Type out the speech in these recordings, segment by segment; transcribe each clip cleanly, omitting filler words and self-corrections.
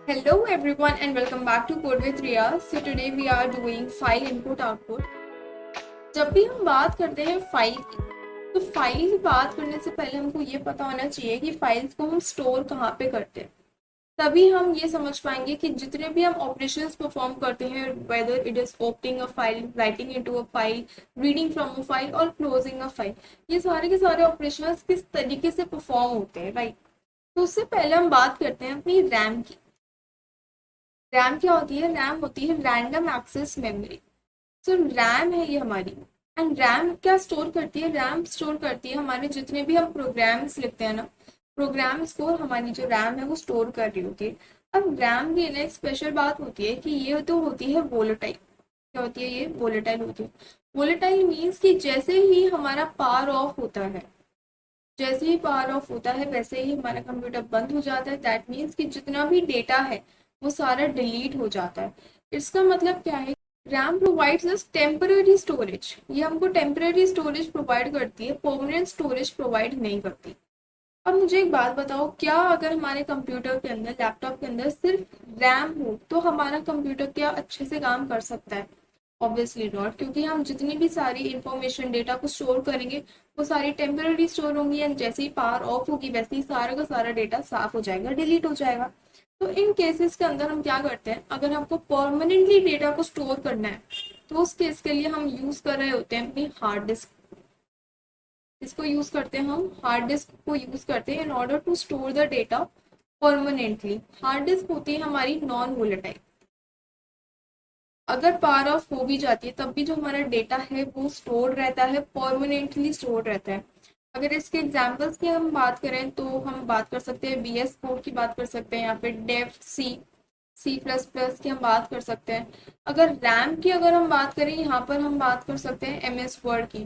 Hello everyone and welcome back to Code with Riya. So today we are doing file input output. जब भी हम बात करते हैं फाइल की, तो फाइल की बात करने से पहले हमको ये पता होना चाहिए कि फाइल्स को हम स्टोर कहाँ पे करते हैं। तभी हम ये समझ पाएंगे कि जितने भी हम ऑपरेशंस परफॉर्म करते हैं, whether it is opening a file, writing into a file, reading from a file और क्लोजिंग अ फाइल, ये सारे के सारे ऑपरेशंस किस तरीके से परफॉर्म होते हैं, राइट। तो उससे पहले हम बात करते हैं अपनी रैम की। रैम क्या होती है? रैम होती है रैंडम एक्सेस मेमोरी। सो रैम है ये हमारी। एंड रैम क्या स्टोर करती है? रैम स्टोर करती है हमारे जितने भी हम प्रोग्राम्स लिखते हैं ना, प्रोग्राम्स को हमारी जो रैम है वो स्टोर कर रही होती है। अब रैम की ना एक स्पेशल बात होती है कि ये तो होती है वोलेटाइल। क्या होती है ये? वोलेटाइल होती है। वोलेटाइल मीन्स कि जैसे ही हमारा पावर ऑफ होता है, जैसे ही पावर ऑफ होता है वैसे ही हमारा कंप्यूटर बंद हो जाता है। दैट मीन्स कि जितना भी डेटा है वो सारा डिलीट हो जाता है। इसका मतलब क्या है? RAM provides us temporary storage. ये हमको टेम्पररी स्टोरेज प्रोवाइड करती है, परमानेंट स्टोरेज प्रोवाइड नहीं करती। अब मुझे एक बात बताओ, क्या अगर हमारे कंप्यूटर के अंदर, लैपटॉप के अंदर सिर्फ रैम हो तो हमारा कंप्यूटर क्या अच्छे से काम कर सकता है? ऑब्वियसली नॉट, क्योंकि हम जितनी भी सारी इंफॉर्मेशन डेटा को स्टोर करेंगे वो सारी टेम्पररी स्टोर होंगी, एंड जैसे ही पावर ऑफ होगी वैसे ही सारा का सारा डेटा साफ हो जाएगा, डिलीट हो जाएगा। तो इन केसेस के अंदर हम क्या करते हैं, अगर हमको परमानेंटली डेटा को स्टोर करना है तो उस केस के लिए हम यूज कर रहे होते हैं अपनी हार्ड डिस्क। इसको यूज करते हैं, हम हार्ड डिस्क को यूज करते हैं in order to store the data permanently. Hard disk होती है हमारी नॉन वोलेटाइल। अगर पावर ऑफ हो भी जाती है तब भी जो हमारा डेटा है वो स्टोर रहता है, परमानेंटली स्टोर रहता है। अगर इसके एग्जांपल्स की हम बात करें तो हम बात कर सकते हैं बीएस कोड की बात कर सकते हैं, या फिर डेव सी प्लस प्लस की हम बात कर सकते हैं। अगर रैम की अगर हम बात करें, यहाँ पर हम बात कर सकते हैं एमएस वर्ड की।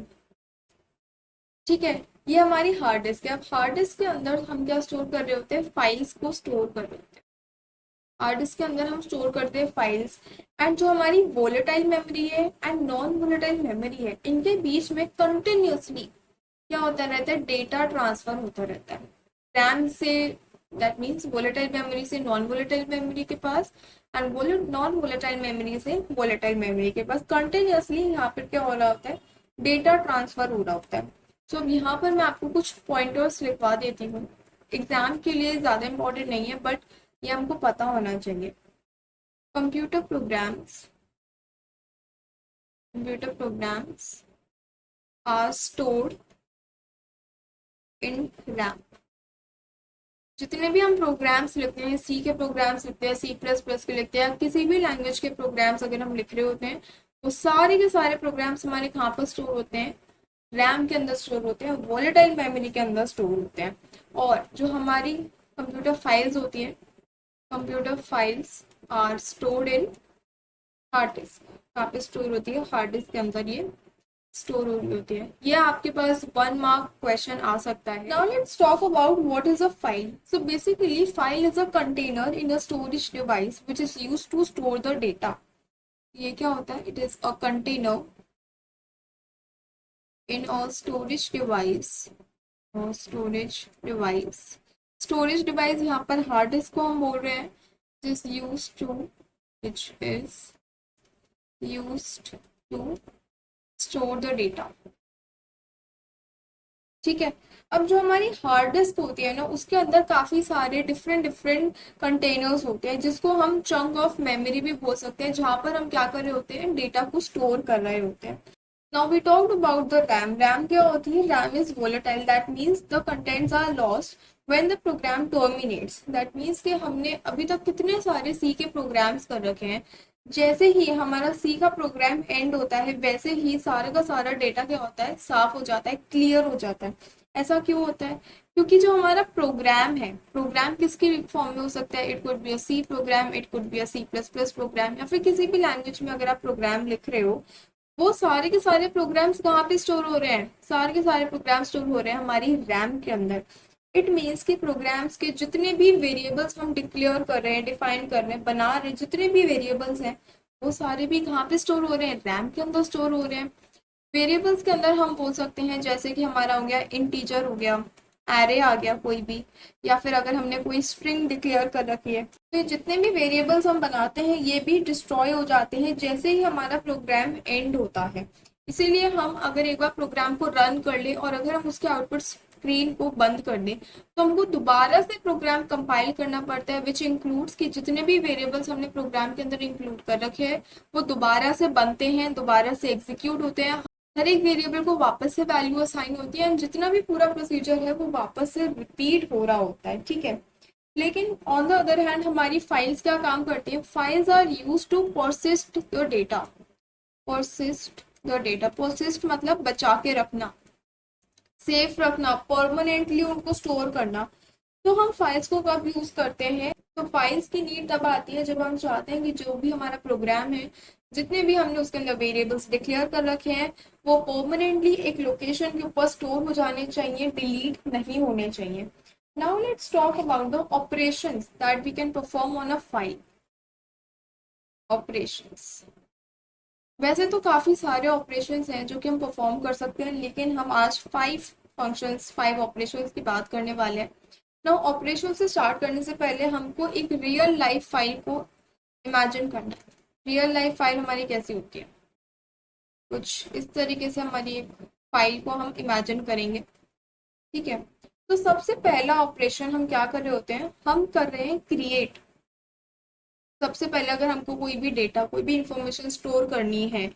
ठीक है, ये हमारी हार्ड डिस्क है। अब हार्ड डिस्क के अंदर हम क्या स्टोर कर रहे होते हैं? फाइल्स को स्टोर कर रहे होते हैं। हार्ड डिस्क के अंदर हम स्टोर करते हैं फाइल्स। एंड जो हमारी वोलेटाइल मेमोरी है एंड नॉन वोलेटाइल मेमोरी है, इनके बीच में कंटिन्यूसली क्या होता रहता है? डेटा ट्रांसफर होता रहता है रैम से, दैट मीन्स वोलेटाइल मेमोरी से नॉन वोलेटाइल मेमोरी के पास, एंड नॉन वोलेटाइल मेमोरी से वोलेटाइल मेमोरी के पास। कंटिन्यूसली यहाँ पर क्या हो रहा होता है? डेटा ट्रांसफर हो रहा होता है। सो अब यहाँ पर मैं आपको कुछ पॉइंटर्स लिखवा देती हूँ। एग्जाम के लिए ज़्यादा इंपॉर्टेंट नहीं है, बट ये हमको पता होना चाहिए। Computer programs, computer programs are stored in RAM. जितने भी हम प्रोग्राम्स लिखते हैं, सी के प्रोग्राम्स लिखते हैं, सी++ के लिखते हैं, किसी भी लैंग्वेज के प्रोग्राम्स अगर हम लिख रहे होते हैं, वो सारे के सारे प्रोग्राम्स हमारे कहाँ पर स्टोर होते हैं? रैम के अंदर स्टोर होते हैं, वॉलेटाइल मेमोरी के अंदर स्टोर होते हैं। और जो हमारी कंप्यूटर फाइल्स होती हैं, computer files are stored in hard disk. कहाँ पे स्टोर होती है? हार्ड डिस्क के अंदर ये स्टोर हो रही होती है। ये आपके पास 1 मार्क क्वेश्चन आ सकता है। Now let's talk about what is a file. So basically file is a container in a storage device which is used to store the data. ये क्या होता है? It is a container in a storage device, और storage device यहाँ पर hard disk को हम बोल रहे हैं, जिस use to which is used to store the data. ठीक है। अब जो हमारी हार्ड डिस्क होती है ना, उसके अंदर काफी सारे डिफरेंट डिफरेंट कंटेनर्स होते हैं, जिसको हम चंक ऑफ मेमोरी भी बोल सकते हैं, जहां पर हम क्या कर रहे होते हैं? डेटा को स्टोर कर रहे होते हैं। Now we talked about the RAM. RAM क्या होती है? RAM is volatile. That means the contents are lost when the program terminates. That means कि हमने अभी तक कितने सारे C के प्रोग्राम्स कर रखे हैं, जैसे ही हमारा C का प्रोग्राम एंड होता है वैसे ही सारे का सारा डेटा क्या होता है? साफ हो जाता है, क्लियर हो जाता है। ऐसा क्यों होता है? क्योंकि जो हमारा प्रोग्राम है, प्रोग्राम किसकी फॉर्म में हो सकता है? It could be a C program, it could be a C++ program, या फिर किसी भी लैंग्वेज में अगर आप प्रोग्राम लिख रहे हो, वो सारे के सारे प्रोग्राम्स कहाँ पे स्टोर हो रहे हैं? सारे के सारे प्रोग्राम स्टोर हो रहे हैं हमारी रैम के अंदर। इट मीन्स कि प्रोग्राम्स के जितने भी वेरिएबल्स हम डिक्लेयर कर रहे हैं, डिफाइन कर रहे हैं, बना रहे हैं, जितने भी वेरिएबल्स हैं वो सारे भी कहाँ पे स्टोर हो रहे हैं? रैम के अंदर स्टोर हो रहे हैं। वेरिएबल्स के अंदर हम बोल सकते हैं जैसे कि हमारा हो गया इंटीजर, हो गया एरे, आ गया कोई भी, या फिर अगर हमने कोई स्ट्रिंग डिक्लेयर कर रखी है तो ये जितने भी वेरिएबल्स हम बनाते हैं ये भी डिस्ट्रॉय हो जाते हैं जैसे ही हमारा प्रोग्राम एंड होता है। इसीलिए हम अगर एक बार प्रोग्राम को रन कर ले और अगर हम उसके आउटपुट स्क्रीन को बंद कर दें तो हमको दोबारा से प्रोग्राम कंपाइल करना पड़ता है, विच इंक्लूड्स कि जितने भी वेरिएबल्स हमने प्रोग्राम के अंदर इंक्लूड कर रखे हैं वो दोबारा से बनते हैं, दोबारा से एग्जीक्यूट होते हैं, हर एक वेरिएबल को वापस से वैल्यू असाइन होती है एंड जितना भी पूरा प्रोसीजर है वो वापस से रिपीट हो रहा होता है। ठीक है, लेकिन ऑन द अदर हैंड हमारी फाइल्स क्या काम करती हैं, files are use to persist the data. Persist the data, persist मतलब बचा के रखना, सेफ रखना, परमानेंटली उनको स्टोर करना। तो हम फाइल्स को कब यूज करते हैं, तो फाइल्स की नीड तब आती है जब हम चाहते हैं कि जो भी हमारा प्रोग्राम है, जितने भी हमने उसके अंदर वेरिएबल्स डिक्लेयर कर रखे हैं वो परमानेंटली एक लोकेशन के ऊपर स्टोर हो जाने चाहिए, डिलीट नहीं होने चाहिए। Now let's talk about the operations that we can perform on a file. Operations. वैसे तो काफ़ी सारे ऑपरेशंस हैं जो कि हम परफॉर्म कर सकते हैं, लेकिन हम आज 5 ऑपरेशंस की बात करने वाले हैं। नाउ ऑपरेशन से स्टार्ट करने से पहले हमको एक रियल लाइफ फाइल को इमेजिन करना है। रियल लाइफ फाइल हमारी कैसी होती है, कुछ इस तरीके से हमारी एक फाइल को हम इमेजिन करेंगे। ठीक है, तो सबसे पहला ऑपरेशन हम क्या कर रहे होते हैं, हम कर रहे हैं क्रिएट। सबसे पहले अगर हमको कोई भी डेटा, कोई भी इंफॉर्मेशन स्टोर करनी है,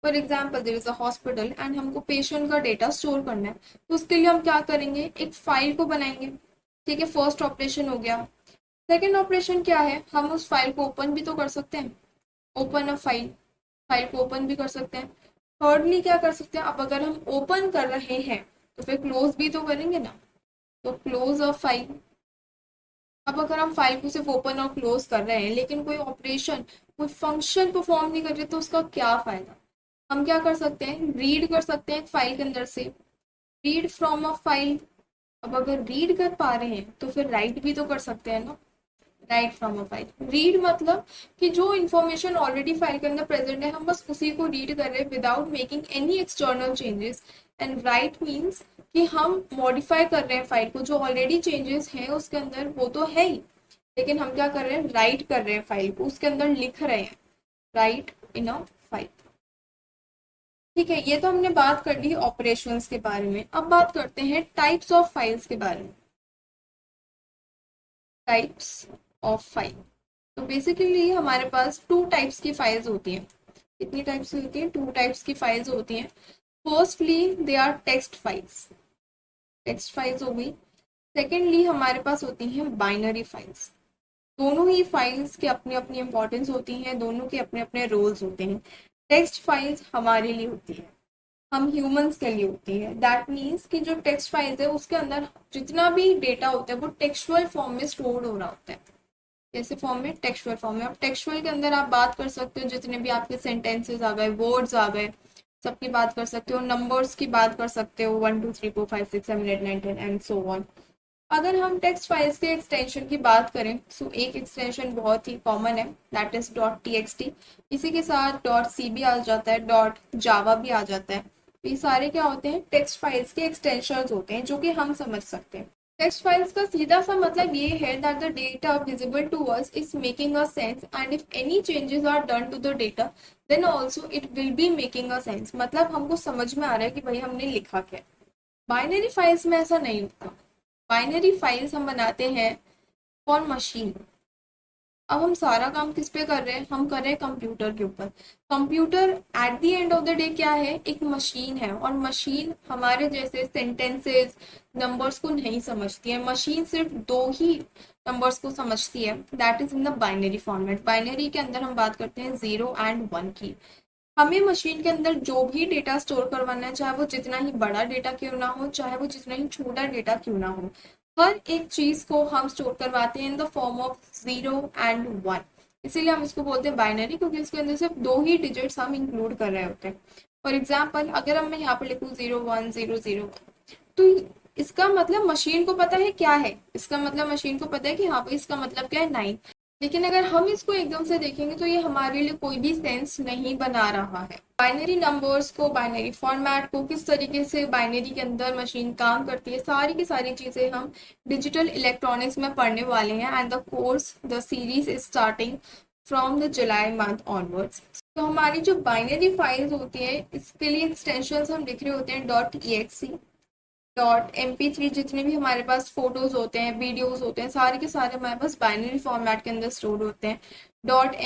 for example there is a hospital and हमको पेशेंट का डेटा स्टोर करना है, तो उसके लिए हम क्या करेंगे, एक फाइल को बनाएंगे। ठीक है, फर्स्ट ऑपरेशन हो गया। सेकेंड ऑपरेशन क्या है, हम उस फाइल को ओपन भी तो कर सकते हैं, ओपन अ फाइल, फाइल को ओपन भी कर सकते हैं। थर्डली क्या कर सकते हैं, अब अगर हम ओपन कर रहे हैं तो फिर क्लोज भी तो करेंगे ना, तो क्लोज अ फाइल। अब अगर हम फाइल को सिर्फ ओपन और क्लोज कर रहे हैं लेकिन कोई ऑपरेशन, कोई फंक्शन परफॉर्म नहीं कर रहे तो उसका क्या फायदा। हम क्या कर सकते हैं, रीड कर सकते हैं एक फाइल के अंदर से, रीड फ्रॉम अ फाइल। अब अगर रीड कर पा रहे हैं तो फिर राइट भी तो कर सकते हैं ना, right from a file. Read मतलब कि जो इन्फॉर्मेशन ऑलरेडी फाइल के अंदर प्रेजेंट है हम बस उसी को रीड कर रहे हैं without making any external changes. And right means कि हम मॉडिफाई कर रहे हैं फाइल को, जो ऑलरेडी चेंजेस हैं उसके अंदर वो तो है ही, लेकिन हम क्या कर रहे हैं, राइट कर रहे हैं फाइल को, उसके अंदर लिख रहे हैं, राइट इन अ फाइल। ठीक है, ये तो हमने बात कर ली ऑपरेशंस के बारे में। अब बात करते हैं टाइप्स ऑफ फाइल्स के बारे में। टाइप्स ऑफ फाइल, तो बेसिकली हमारे पास 2 टाइप्स की फाइल्स होती हैं। कितनी टाइप्स की होती हैं, 2 टाइप्स की फाइल्स होती हैं। Firstly they are text files, text files हो गई। सेकेंडली हमारे पास होती हैं बाइनरी फाइल्स। दोनों ही फाइल्स की अपनी अपनी इंपॉर्टेंस होती हैं, दोनों के अपने अपने रोल्स होते हैं। टेक्स्ट फाइल्स हमारे लिए होती है, हम ह्यूमंस के लिए होती है। दैट मीन्स कि जो टेक्स्ट फाइल्स है उसके अंदर जितना भी डेटा होता है वो टेक्सचुअल फॉर्म में स्टोर हो रहा होता है। कैसे फॉर्म में, टेक्सचुअल फॉर्म में। अब टेक्सचुअल के अंदर आप बात कर सकते हो, जितने भी आपके सेंटेंसेस आ गए, वर्ड्स आ गए, सबकी बात कर सकते हो, नंबर्स की बात कर सकते हो, 1 2 3 4 5 6 7 8 9 10 एंड सो ऑन। अगर हम टेक्स्ट फाइल्स के एक्सटेंशन की बात करें तो एक एक्सटेंशन बहुत ही कॉमन है, दैट इज .txt। इसी के साथ .c भी आ जाता है, .java भी आ जाता है। तो ये सारे क्या होते हैं, टेक्स्ट फाइल्स के एक्सटेंशंस होते हैं जो कि हम समझ सकते हैं। टेक्स्ट फाइल्स का सीधा सा मतलब ये है that the data visible to us is making a sense and if any changes are done to the data then also it will be making a sense. मतलब हमको समझ में आ रहा है कि भाई हमने लिखा क्या। बाइनरी फाइल्स में ऐसा नहीं होता। बाइनरी फाइल्स हम बनाते हैं फॉर मशीन। अब हम सारा काम किस पे कर रहे हैं, हम कर रहे हैं कंप्यूटर के ऊपर। Computer at the end of the day क्या है, एक मशीन है, और मशीन हमारे जैसे सेंटेंसेस, नंबर्स को नहीं समझती है। मशीन सिर्फ 2 ही नंबर्स को समझती है, that is in the binary format. Binary के अंदर हम बात करते हैं 0 एंड 1 की। हमें मशीन के अंदर जो भी डेटा स्टोर करवाना है, चाहे वो जितना ही बड़ा डेटा क्यों ना हो, चाहे वो जितना ही छोटा डेटा क्यों ना हो, हर एक चीज को हम स्टोर करवाते हैं इन द फॉर्म ऑफ 0 एंड 1। इसीलिए हम इसको बोलते हैं बाइनरी, क्योंकि इसके अंदर सिर्फ 2 ही डिजिट्स हम इंक्लूड कर रहे होते हैं। फॉर एग्जाम्पल अगर हम मैं यहाँ पर लिखूँ 0 1 0 0 तो इसका मतलब मशीन को पता है क्या है, इसका मतलब मशीन को पता है कि हाँ भाई इसका मतलब क्या है 9। लेकिन अगर हम इसको एकदम से देखेंगे तो ये हमारे लिए कोई भी सेंस नहीं बना रहा है। बाइनरी नंबर्स को, बाइनरी फॉर्मेट को, किस तरीके से बाइनरी के अंदर मशीन काम करती है, सारी की सारी चीज़ें हम डिजिटल इलेक्ट्रॉनिक्स में पढ़ने वाले हैं। And the course, the series is starting from the July month onwards. तो हमारी जो बाइनरी फाइल्स होती है, इसके लिए एक्सटेंशन हम लिख रहे होते हैं .exe, .mp3, जितने भी हमारे पास फोटोज होते हैं, वीडियोस होते हैं, सारे के सारे हमारे पास बाइनरी फॉर्मेट के अंदर स्टोर होते हैं।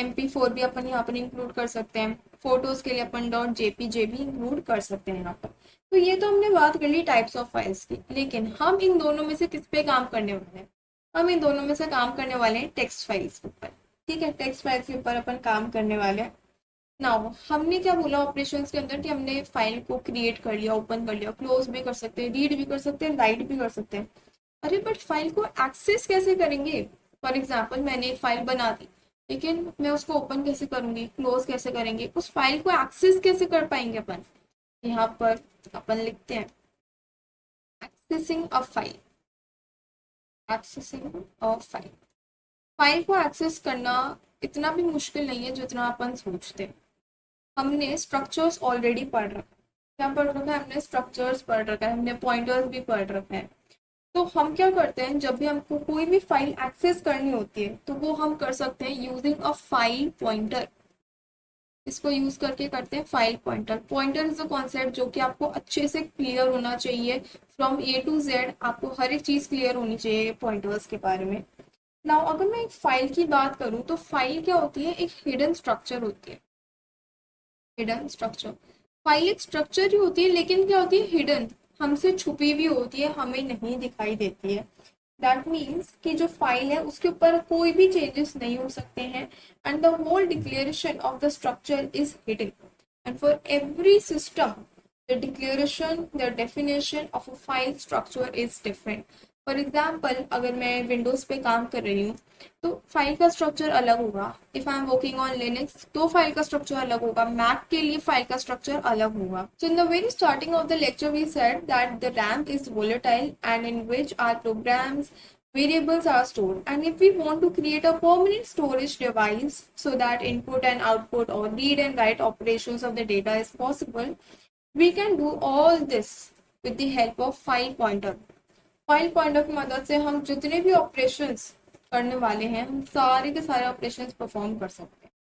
.mp4 भी अपन यहाँ पर इंक्लूड कर सकते हैं। फोटोज के लिए अपन .jpg भी इंक्लूड कर सकते हैं यहाँ पर। तो ये तो हमने बात कर ली टाइप्स ऑफ फाइल्स की, लेकिन हम इन दोनों में से किस पे काम करने वाले हैं? हम इन दोनों में से काम करने वाले हैं टेक्स्ट फाइल्स के ऊपर। ठीक है, टेक्स्ट फाइल्स के ऊपर अपन काम करने वाले हैं। नाउ हमने क्या बोला ऑपरेशंस के अंदर कि हमने फाइल को क्रिएट कर लिया, ओपन कर लिया, क्लोज भी कर सकते हैं, रीड भी कर सकते हैं, राइट भी कर सकते हैं। अरे बट फाइल को एक्सेस कैसे करेंगे? फॉर एग्जाम्पल मैंने एक फाइल बना दी, लेकिन मैं उसको ओपन कैसे करूंगी, क्लोज कैसे करेंगे, उस फाइल को एक्सेस कैसे कर पाएंगे अपन? यहाँ पर अपन लिखते हैं accessing a file. Accessing a file, file को एक्सेस करना इतना भी मुश्किल नहीं है जितना अपन सोचते हैं। हमने स्ट्रक्चर्स ऑलरेडी पढ़ रखा है। क्या पढ़ रखा है हमने? स्ट्रक्चर्स पढ़ रखा है, हमने पॉइंटर्स भी पढ़ रखा है। तो हम क्या करते हैं, जब भी हमको कोई भी फाइल एक्सेस करनी होती है तो वो हम कर सकते हैं यूजिंग अ फाइल पॉइंटर। इसको यूज करके करते हैं file pointer. Pointer is a concept जो कि आपको अच्छे से क्लियर होना चाहिए। फ्रॉम A to Z आपको हर एक चीज क्लियर होनी चाहिए पॉइंटर्स के बारे में। नाउ अगर मैं एक फाइल की बात करूं तो फाइल क्या होती है? एक हिडन स्ट्रक्चर होती है। हिडन स्ट्रक्चर, फाइल एक स्ट्रक्चर ही होती है, लेकिन क्या होती है? हिडन, हमसे छुपी हुई होती है, हमें नहीं दिखाई देती है। दैट मीन्स कि जो फाइल है उसके ऊपर कोई भी चेंजेस नहीं हो सकते हैं। And the whole declaration of the structure is hidden. And for every system the declaration, the definition of a file structure is different. For example अगर मैं विंडोज पे काम कर रही हूँ तो फाइल का स्ट्रक्चर अलग होगा। If I am working on Linux तो फाइल का स्ट्रक्चर अलग होगा, मैक के लिए फाइल का स्ट्रक्चर अलग होगा। So in the very starting of the lecture we said that the RAM is volatile and in which our programs variables are stored, and if we want to create a permanent storage device so that input and output or read and write operations of the data is possible, we can do all this with the help of file pointer। File pointer की मदद से हम जितने भी operations करने वाले हैं, हम सारे के सारे ऑपरेशंस परफॉर्म कर सकते हैं।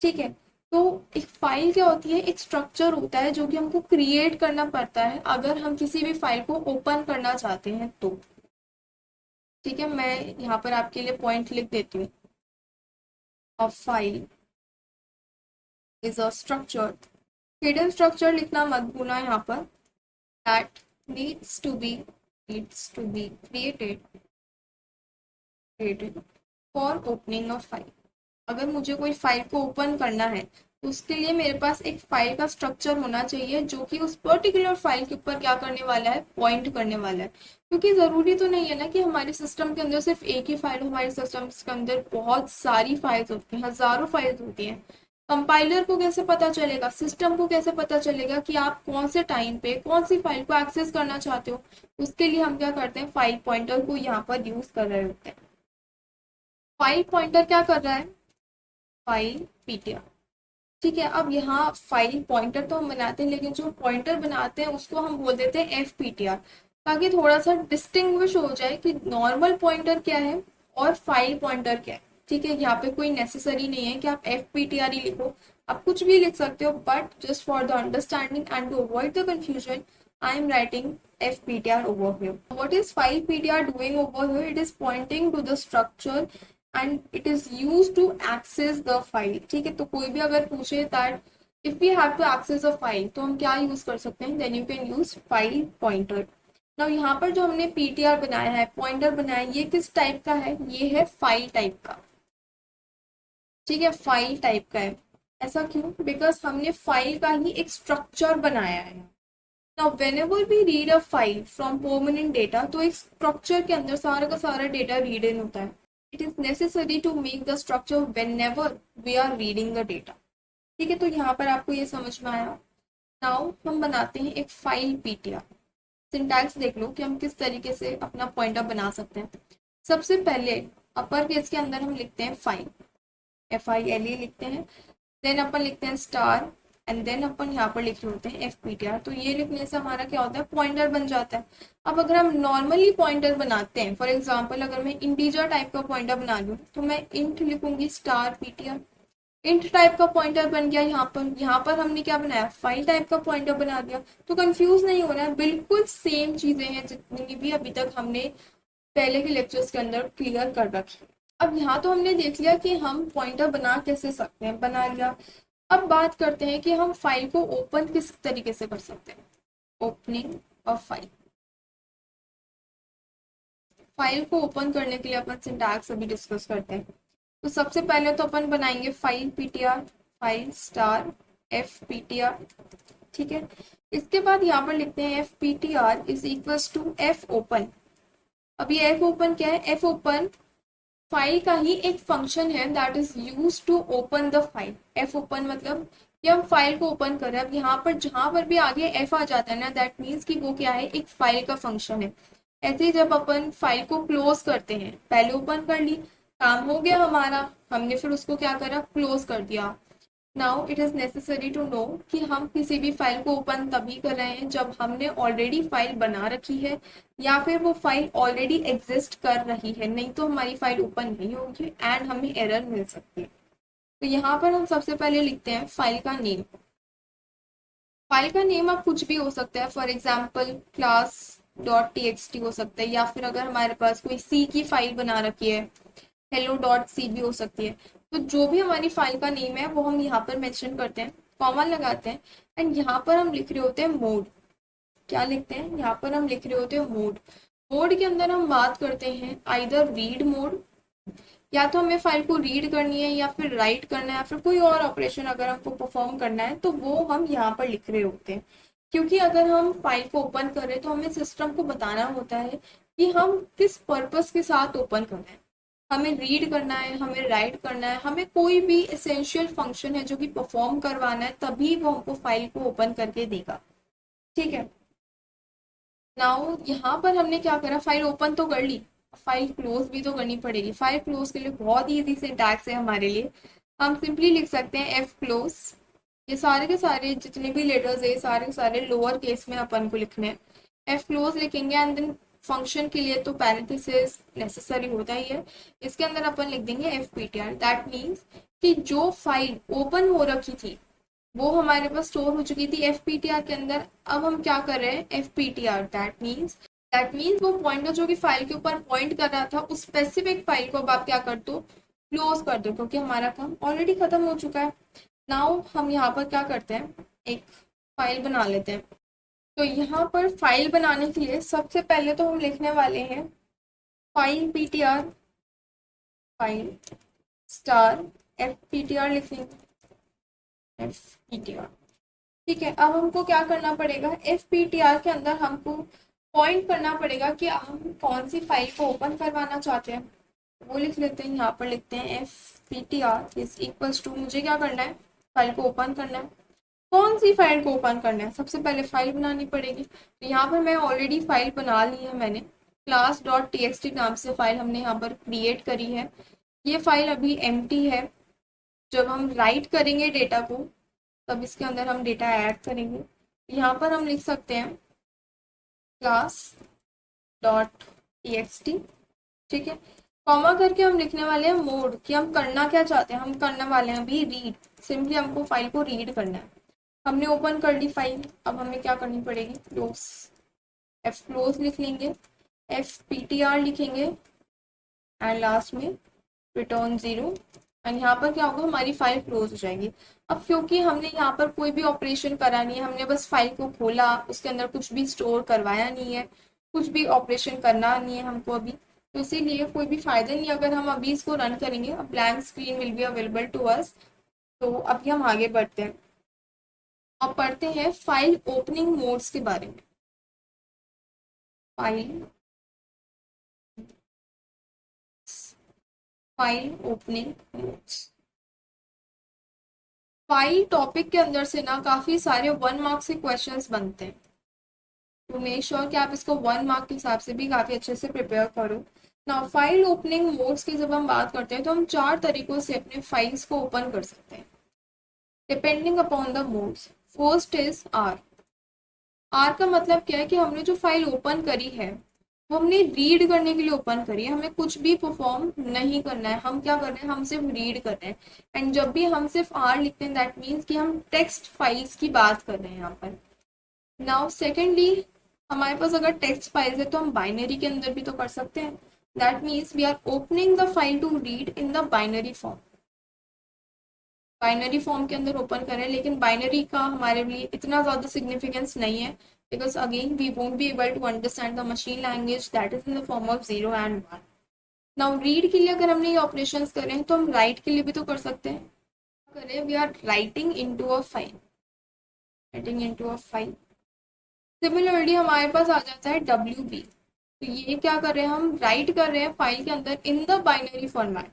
ठीक है, तो एक फाइल क्या होती है? एक स्ट्रक्चर होता है जो कि हमको क्रिएट करना पड़ता है अगर हम किसी भी फाइल को ओपन करना चाहते हैं तो। ठीक है, मैं यहाँ पर आपके लिए पॉइंट लिख देती हूँ। A file is a structure, hidden structure लिखना मत भूलना यहाँ पर। That needs to be created for opening of file. अगर मुझे कोई फाइल को ओपन करना है तो उसके लिए मेरे पास एक फाइल का स्ट्रक्चर होना चाहिए जो कि उस पर्टिकुलर फाइल के ऊपर क्या करने वाला है? पॉइंट करने वाला है। क्योंकि ज़रूरी तो नहीं है ना कि हमारे सिस्टम के अंदर सिर्फ एक ही फाइल, हमारे सिस्टम के अंदर बहुत सारी फाइल्स होती हैं, हजारों फाइल्स होती हैं। कंपाइलर को कैसे पता चलेगा, सिस्टम को कैसे पता चलेगा कि आप कौन से टाइम पे कौन सी फाइल को एक्सेस करना चाहते हो? उसके लिए हम क्या करते हैं? फाइल पॉइंटर को यहाँ पर यूज कर रहे होते हैं। फाइल पॉइंटर क्या कर रहा है? File PTR. ठीक है, अब यहाँ फाइल पॉइंटर तो हम बनाते हैं, लेकिन जो पॉइंटर बनाते हैं उसको हम बोल देते हैं FPTR, ताकि थोड़ा सा डिस्टिंग्विश हो जाए कि नॉर्मल पॉइंटर क्या है और फाइल पॉइंटर क्या है। ठीक है, यहाँ पे कोई नेसेसरी नहीं है कि आप FPTR ही लिखो, आप कुछ भी लिख सकते हो, but just for the understanding and to avoid the confusion I am writing FPTR over here. What is file PTR doing over here? It is pointing to the structure and it is used to access the file। ठीक है, तो कोई भी अगर पूछे that if we have to access a file तो हम क्या यूज कर सकते हैं? then you can use file pointer। now यहाँ पर जो हमने PTR बनाया है, पॉइंटर बनाया है, ये किस टाइप का है? ये है फाइल टाइप का। ठीक है, फाइल टाइप का है। ऐसा क्यों? बिकॉज हमने फाइल का ही एक स्ट्रक्चर बनाया है। Now, whenever we read a file from permanent data, तो एक स्ट्रक्चर के अंदर सारा का सारा डेटा रीड इन होता है। It is necessary to make the structure whenever we are reading the data। ठीक है, तो यहाँ पर आपको ये समझ में आया। नाउ हम बनाते हैं एक फाइल PTR। सिंटैक्स देख लो कि हम किस तरीके से अपना पॉइंटर बना सकते हैं। सबसे पहले अपर केस के अंदर हम लिखते हैं फाइल, FILE लिखते हैं, देन अपन लिखते हैं स्टार, एंड देन अपन यहाँ पर लिख रहे होते हैं FPTR। तो ये लिखने से हमारा क्या होता है, पॉइंटर बन जाता है। अब अगर हम नॉर्मली पॉइंटर बनाते हैं, फॉर एग्जांपल अगर मैं इंटीजर टाइप का पॉइंटर बना लूँ तो मैं इंट लिखूंगी स्टार PTR, इंट टाइप का पॉइंटर बन गया। यहाँ पर हमने क्या बनाया, फाइल टाइप का पॉइंटर बना दिया। तो कंफ्यूज नहीं होना है, बिल्कुल सेम चीजें हैं जितनी भी अभी तक हमने पहले के लेक्चर्स के अंदर क्लियर कर रखी। अब यहाँ तो हमने देख लिया कि हम पॉइंटर बना कैसे सकते हैं, बना लिया। अब बात करते हैं कि हम फाइल को ओपन किस तरीके से कर सकते हैं। ओपनिंग ऑफ फाइल, फाइल को ओपन करने के लिए अपन सिंटैक्स अभी डिस्कस करते हैं। तो सबसे पहले तो अपन बनाएंगे file PTR, file star FPTR, ठीक है। इसके बाद यहाँ पर लिखते हैं FPTR is equals to F open. अब ये F ओपन क्या है, F ओपन फाइल का ही एक फंक्शन है that is use to open the file. F open मतलब कि हम फाइल को ओपन कर रहे हैं। अब यहाँ पर जहां पर भी आगे F आ जाता है ना, दैट मीन्स कि वो क्या है, एक फाइल का फंक्शन है। ऐसे ही जब अपन फाइल को क्लोज करते हैं, पहले ओपन कर ली, काम हो गया हमारा, हमने फिर उसको क्या करा, क्लोज कर दिया। Now it is necessary to know कि हम किसी भी फाइल को ओपन तभी कर रहे हैं जब हमने ऑलरेडी फाइल बना रखी है या फिर वो फाइल ऑलरेडी एग्जिस्ट कर रही है, नहीं तो हमारी फाइल ओपन नहीं होगी एंड हमें एरर मिल सकती है। तो यहाँ पर हम सबसे पहले लिखते हैं फाइल का नेम। फाइल का नेम अब कुछ भी हो सकता है, फॉर एग्जाम्पल class.txt हो सकता है, या फिर अगर हमारे पास कोई C की फाइल बना रखी है hello.c भी हो सकती है। तो जो भी हमारी फाइल का नेम है वो हम यहाँ पर मेंशन करते हैं, कॉमा लगाते हैं, एंड यहाँ पर हम लिख रहे होते हैं मोड। क्या लिखते हैं, यहाँ पर हम लिख रहे होते हैं मोड। मोड के अंदर हम बात करते हैं आइदर रीड मोड, या तो हमें फाइल को रीड करनी है या फिर राइट करना है या फिर कोई और ऑपरेशन अगर हमको परफॉर्म करना है तो वो हम यहाँ पर लिख रहे होते हैं। क्योंकि अगर हम फाइल को ओपन कर रहे हैं तो हमें सिस्टम को बताना होता है कि हम किस पर्पस के साथ ओपन कर रहे हैं। हमें रीड करना है, हमें राइट करना है, हमें कोई भी एसेंशियल फंक्शन है जो कि परफॉर्म करवाना है, तभी वो हमको फाइल को ओपन करके देगा, ठीक है। नाउ यहाँ पर हमने क्या करा, फाइल ओपन तो कर ली, फाइल क्लोज भी तो करनी पड़ेगी। फाइल क्लोज के लिए बहुत ही इजी सिंटैक्स है हमारे लिए, हम सिंपली लिख सकते हैं F क्लोज। ये सारे के सारे जितने भी लेटर्स है सारे के सारे लोअर केस में अपन को लिखने हैं। F क्लोज लिखेंगे एंड देन फंक्शन के लिए तो पैरेंथेसिस नेसेसरी होता ही है, इसके अंदर अपन लिख देंगे FPTR। दैट मीन्स कि जो फाइल ओपन हो रखी थी वो हमारे पास स्टोर हो चुकी थी FPTR के अंदर। अब हम क्या कर रहे हैं, FPTR दैट मीन्स वो पॉइंटर जो कि फाइल के ऊपर पॉइंट कर रहा था उस स्पेसिफिक फाइल को अब आप क्या कर दो, क्लोज कर दो, क्योंकि हमारा काम ऑलरेडी खत्म हो चुका है। नाउ हम यहाँ पर क्या करते हैं, एक फाइल बना लेते हैं। तो यहाँ पर फाइल बनाने के लिए सबसे पहले तो हम लिखने वाले हैं file PTR, file star FPTR लिखेंगे, FPTR, ठीक है। अब हमको क्या करना पड़ेगा, FPTR के अंदर हमको पॉइंट करना पड़ेगा कि हम कौन सी फाइल को ओपन करवाना चाहते हैं। वो लिख लेते हैं, यहाँ पर लिखते हैं FPTR इज इक्वल्स टू, मुझे क्या करना है, फाइल को ओपन करना है। कौन सी फाइल को ओपन करना है, सबसे पहले फाइल बनानी पड़ेगी। तो यहाँ पर मैं ऑलरेडी फाइल बना ली है, मैंने class.txt नाम से फाइल हमने यहाँ पर क्रिएट करी है। ये फाइल अभी एम्प्टी है, जब हम राइट करेंगे डेटा को तब इसके अंदर हम डेटा ऐड करेंगे। यहाँ पर हम लिख सकते हैं class.txt, ठीक है। कॉमा करके हम लिखने वाले हैं मोड, कि हम करना क्या चाहते हैं, हम करने वाले हैं अभी रीड, सिंपली हमको फाइल को रीड करना है। हमने ओपन कर ली फाइल, अब हमें क्या करनी पड़ेगी, क्लोज, F क्लोज लिख लेंगे, FPTR लिखेंगे एंड लास्ट में रिटर्न 0, एंड यहाँ पर क्या होगा, हमारी फाइल क्लोज हो जाएगी। अब क्योंकि हमने यहाँ पर कोई भी ऑपरेशन करा नहीं है, हमने बस फाइल को खोला, उसके अंदर कुछ भी स्टोर करवाया नहीं है, कुछ भी ऑपरेशन करना नहीं है हमको अभी, तो इसीलिए कोई भी फायदा नहीं अगर हम अभी इसको रन करेंगे। अब blank screen will be available to us. तो अभी हम आगे बढ़ते हैं और पढ़ते हैं फाइल ओपनिंग मोड्स के बारे में। File opening modes, file topic के अंदर से ना काफी सारे 1 मार्क से क्वेश्चंस बनते हैं, तो मेक श्योर कि आप इसको 1 मार्क के हिसाब से भी काफी अच्छे से प्रिपेयर करो। ना फाइल ओपनिंग मोड्स की जब हम बात करते हैं तो हम 4 तरीकों से अपने फाइल्स को ओपन कर सकते हैं depending upon the modes. First is R. R का मतलब क्या है कि हमने जो फाइल ओपन करी है वो हमने रीड करने के लिए ओपन करी है, हमें कुछ भी परफॉर्म नहीं करना है, हम क्या कर रहे हैं, हम सिर्फ रीड कर रहे हैं। एंड जब भी हम सिर्फ आर लिखते हैं दैट मीन्स कि हम टेक्स्ट फाइल्स की बात कर रहे हैं यहाँ पर। नाउ सेकेंडली, हमारे पास अगर टेक्स्ट फाइल्स है तो हम बाइनरी के अंदर भी तो कर सकते हैं, that means we are opening the file to read in the binary form. Binary form के अंदर ओपन करें, लेकिन बाइनरी का हमारे लिए इतना ज़्यादा सिग्निफिकेंस नहीं है, because again we won't be able to understand the machine language that is in the form of 0 and 1। Now read के लिए अगर हमने ये ऑपरेशंस करें तो हम राइट के लिए भी तो कर सकते हैं। करें, we are writing into a file, writing into a file. Similarly हमारे पास आ जाता है WB। तो ये क्या कर रहे हैं, हम राइट कर रहे हैं फाइल के अंदर इन the binary format,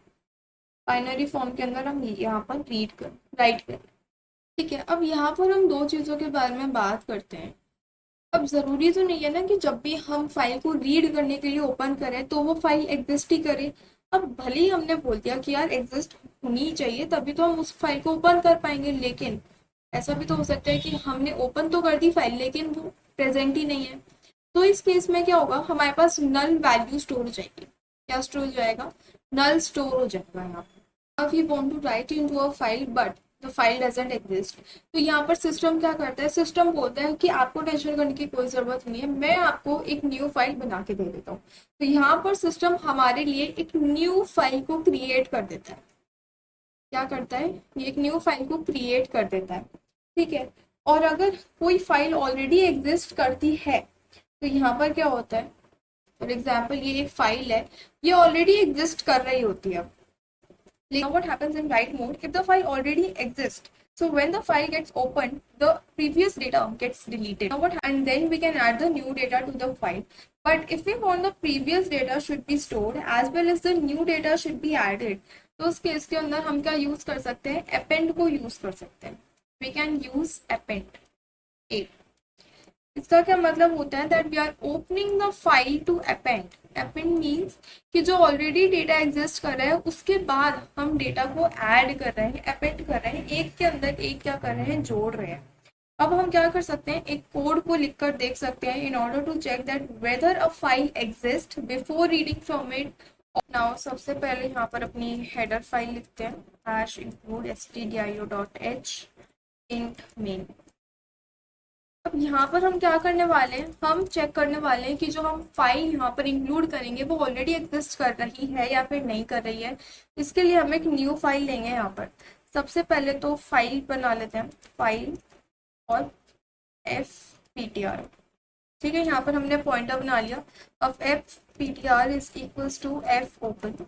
binary form के अंदर हम यहाँ पर रीड कर राइट कर। ठीक है, अब यहाँ पर हम दो चीज़ों के बारे में बात करते हैं। अब ज़रूरी तो नहीं है ना कि जब भी हम फाइल को रीड करने के लिए ओपन करें तो वो फाइल एग्जिस्ट ही करे। अब भले ही हमने बोल दिया कि यार एग्जिस्ट होनी चाहिए तभी तो हम उस फाइल को ओपन कर पाएंगे, लेकिन ऐसा भी तो हो सकता है कि हमने ओपन तो कर दी फाइल लेकिन वो प्रेजेंट ही नहीं है। तो इस केस में क्या होगा, हमारे पास नल वैल्यू स्टोर हो जाएगी। क्या स्टोर हो जाएगा, नल स्टोर हो जाएगा यहाँ पर। If you want to write into a file but the file doesn't exist, तो यहाँ पर सिस्टम क्या करता है, सिस्टम बोलता है कि आपको टेंशन करने की कोई ज़रूरत नहीं है, मैं आपको एक न्यू फाइल बना के दे देता हूँ। तो यहाँ पर सिस्टम हमारे लिए एक न्यू फाइल को क्रिएट कर देता है। क्या करता है, ये एक न्यू फाइल को क्रिएट कर देता है। ठीक है, और अगर कोई फाइल ऑलरेडी एग्जिस्ट करती है तो यहाँ पर क्या होता है, फॉर एग्जाम्पल ये एक फाइल है, ये ऑलरेडी एग्जिस्ट कर रही होती है। Now what happens in write mode if the file already exists? So when the file gets opened, the previous data gets deleted. Now what and then we can add the new data to the file. But if we want the previous data should be stored as well as the new data should be added, तो उस case के अंदर हम क्या use कर सकते हैं, append को यूज कर सकते हैं। We can use append a। इसका क्या मतलब होता है, that we are opening the file to append. Append means कि जो ऑलरेडी डेटा एग्जिस्ट कर रहा है उसके बाद हम डेटा को ऐड कर रहे हैं, अपेंड कर रहे हैं, एक के अंदर एक क्या कर रहे हैं, जोड़ रहे हैं। अब हम क्या कर सकते हैं, एक कोड को लिखकर देख सकते हैं in order to check that whether a file exist before reading from it. Now सबसे पहले यहाँ पर अपनी हेडर फाइल लिखते हैं, hash include stdio.h int main। अब यहाँ पर हम क्या करने वाले हैं, हम चेक करने वाले हैं कि जो हम फाइल यहाँ पर इंक्लूड करेंगे वो ऑलरेडी एग्जिस्ट कर रही है या फिर नहीं कर रही है। इसके लिए हम एक न्यू फाइल लेंगे। यहाँ पर सबसे पहले तो फाइल बना लेते हैं, फाइल और fptr। ठीक है, यहाँ पर हमने पॉइंटर बना लिया। अब fptr is equals to f open.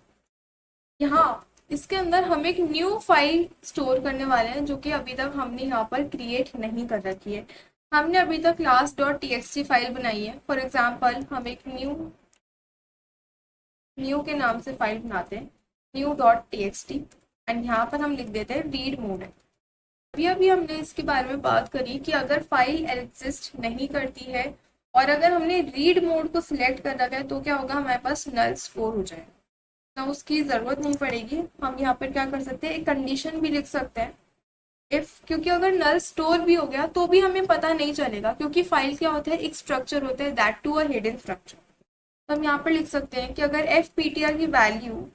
यहाँ इसके अंदर हम एक न्यू फाइल स्टोर करने वाले हैं जो कि अभी तक हमने यहाँ पर क्रिएट नहीं कर रखी है। हमने अभी तक class.txt फाइल बनाई है। फॉर एग्जाम्पल हम एक न्यू के नाम से फाइल बनाते हैं, new.txt, एंड यहाँ पर हम लिख देते हैं रीड मोड। अभी हमने इसके बारे में बात करी कि अगर फाइल एग्जिस्ट नहीं करती है और अगर हमने रीड मोड को सिलेक्ट कर रखा है तो क्या होगा, हमारे पास नल स्टोर हो जाएगा। तो उसकी ज़रूरत नहीं पड़ेगी। हम यहाँ पर क्या कर सकते हैं, एक कंडीशन भी लिख सकते हैं इफ, क्योंकि अगर नल स्टोर भी हो गया तो भी हमें पता नहीं चलेगा, क्योंकि फाइल क्या होता है, एक स्ट्रक्चर होता है, that to a hidden structure. तो हम यहाँ पर लिख सकते हैं कि अगर fptr की वैल्यू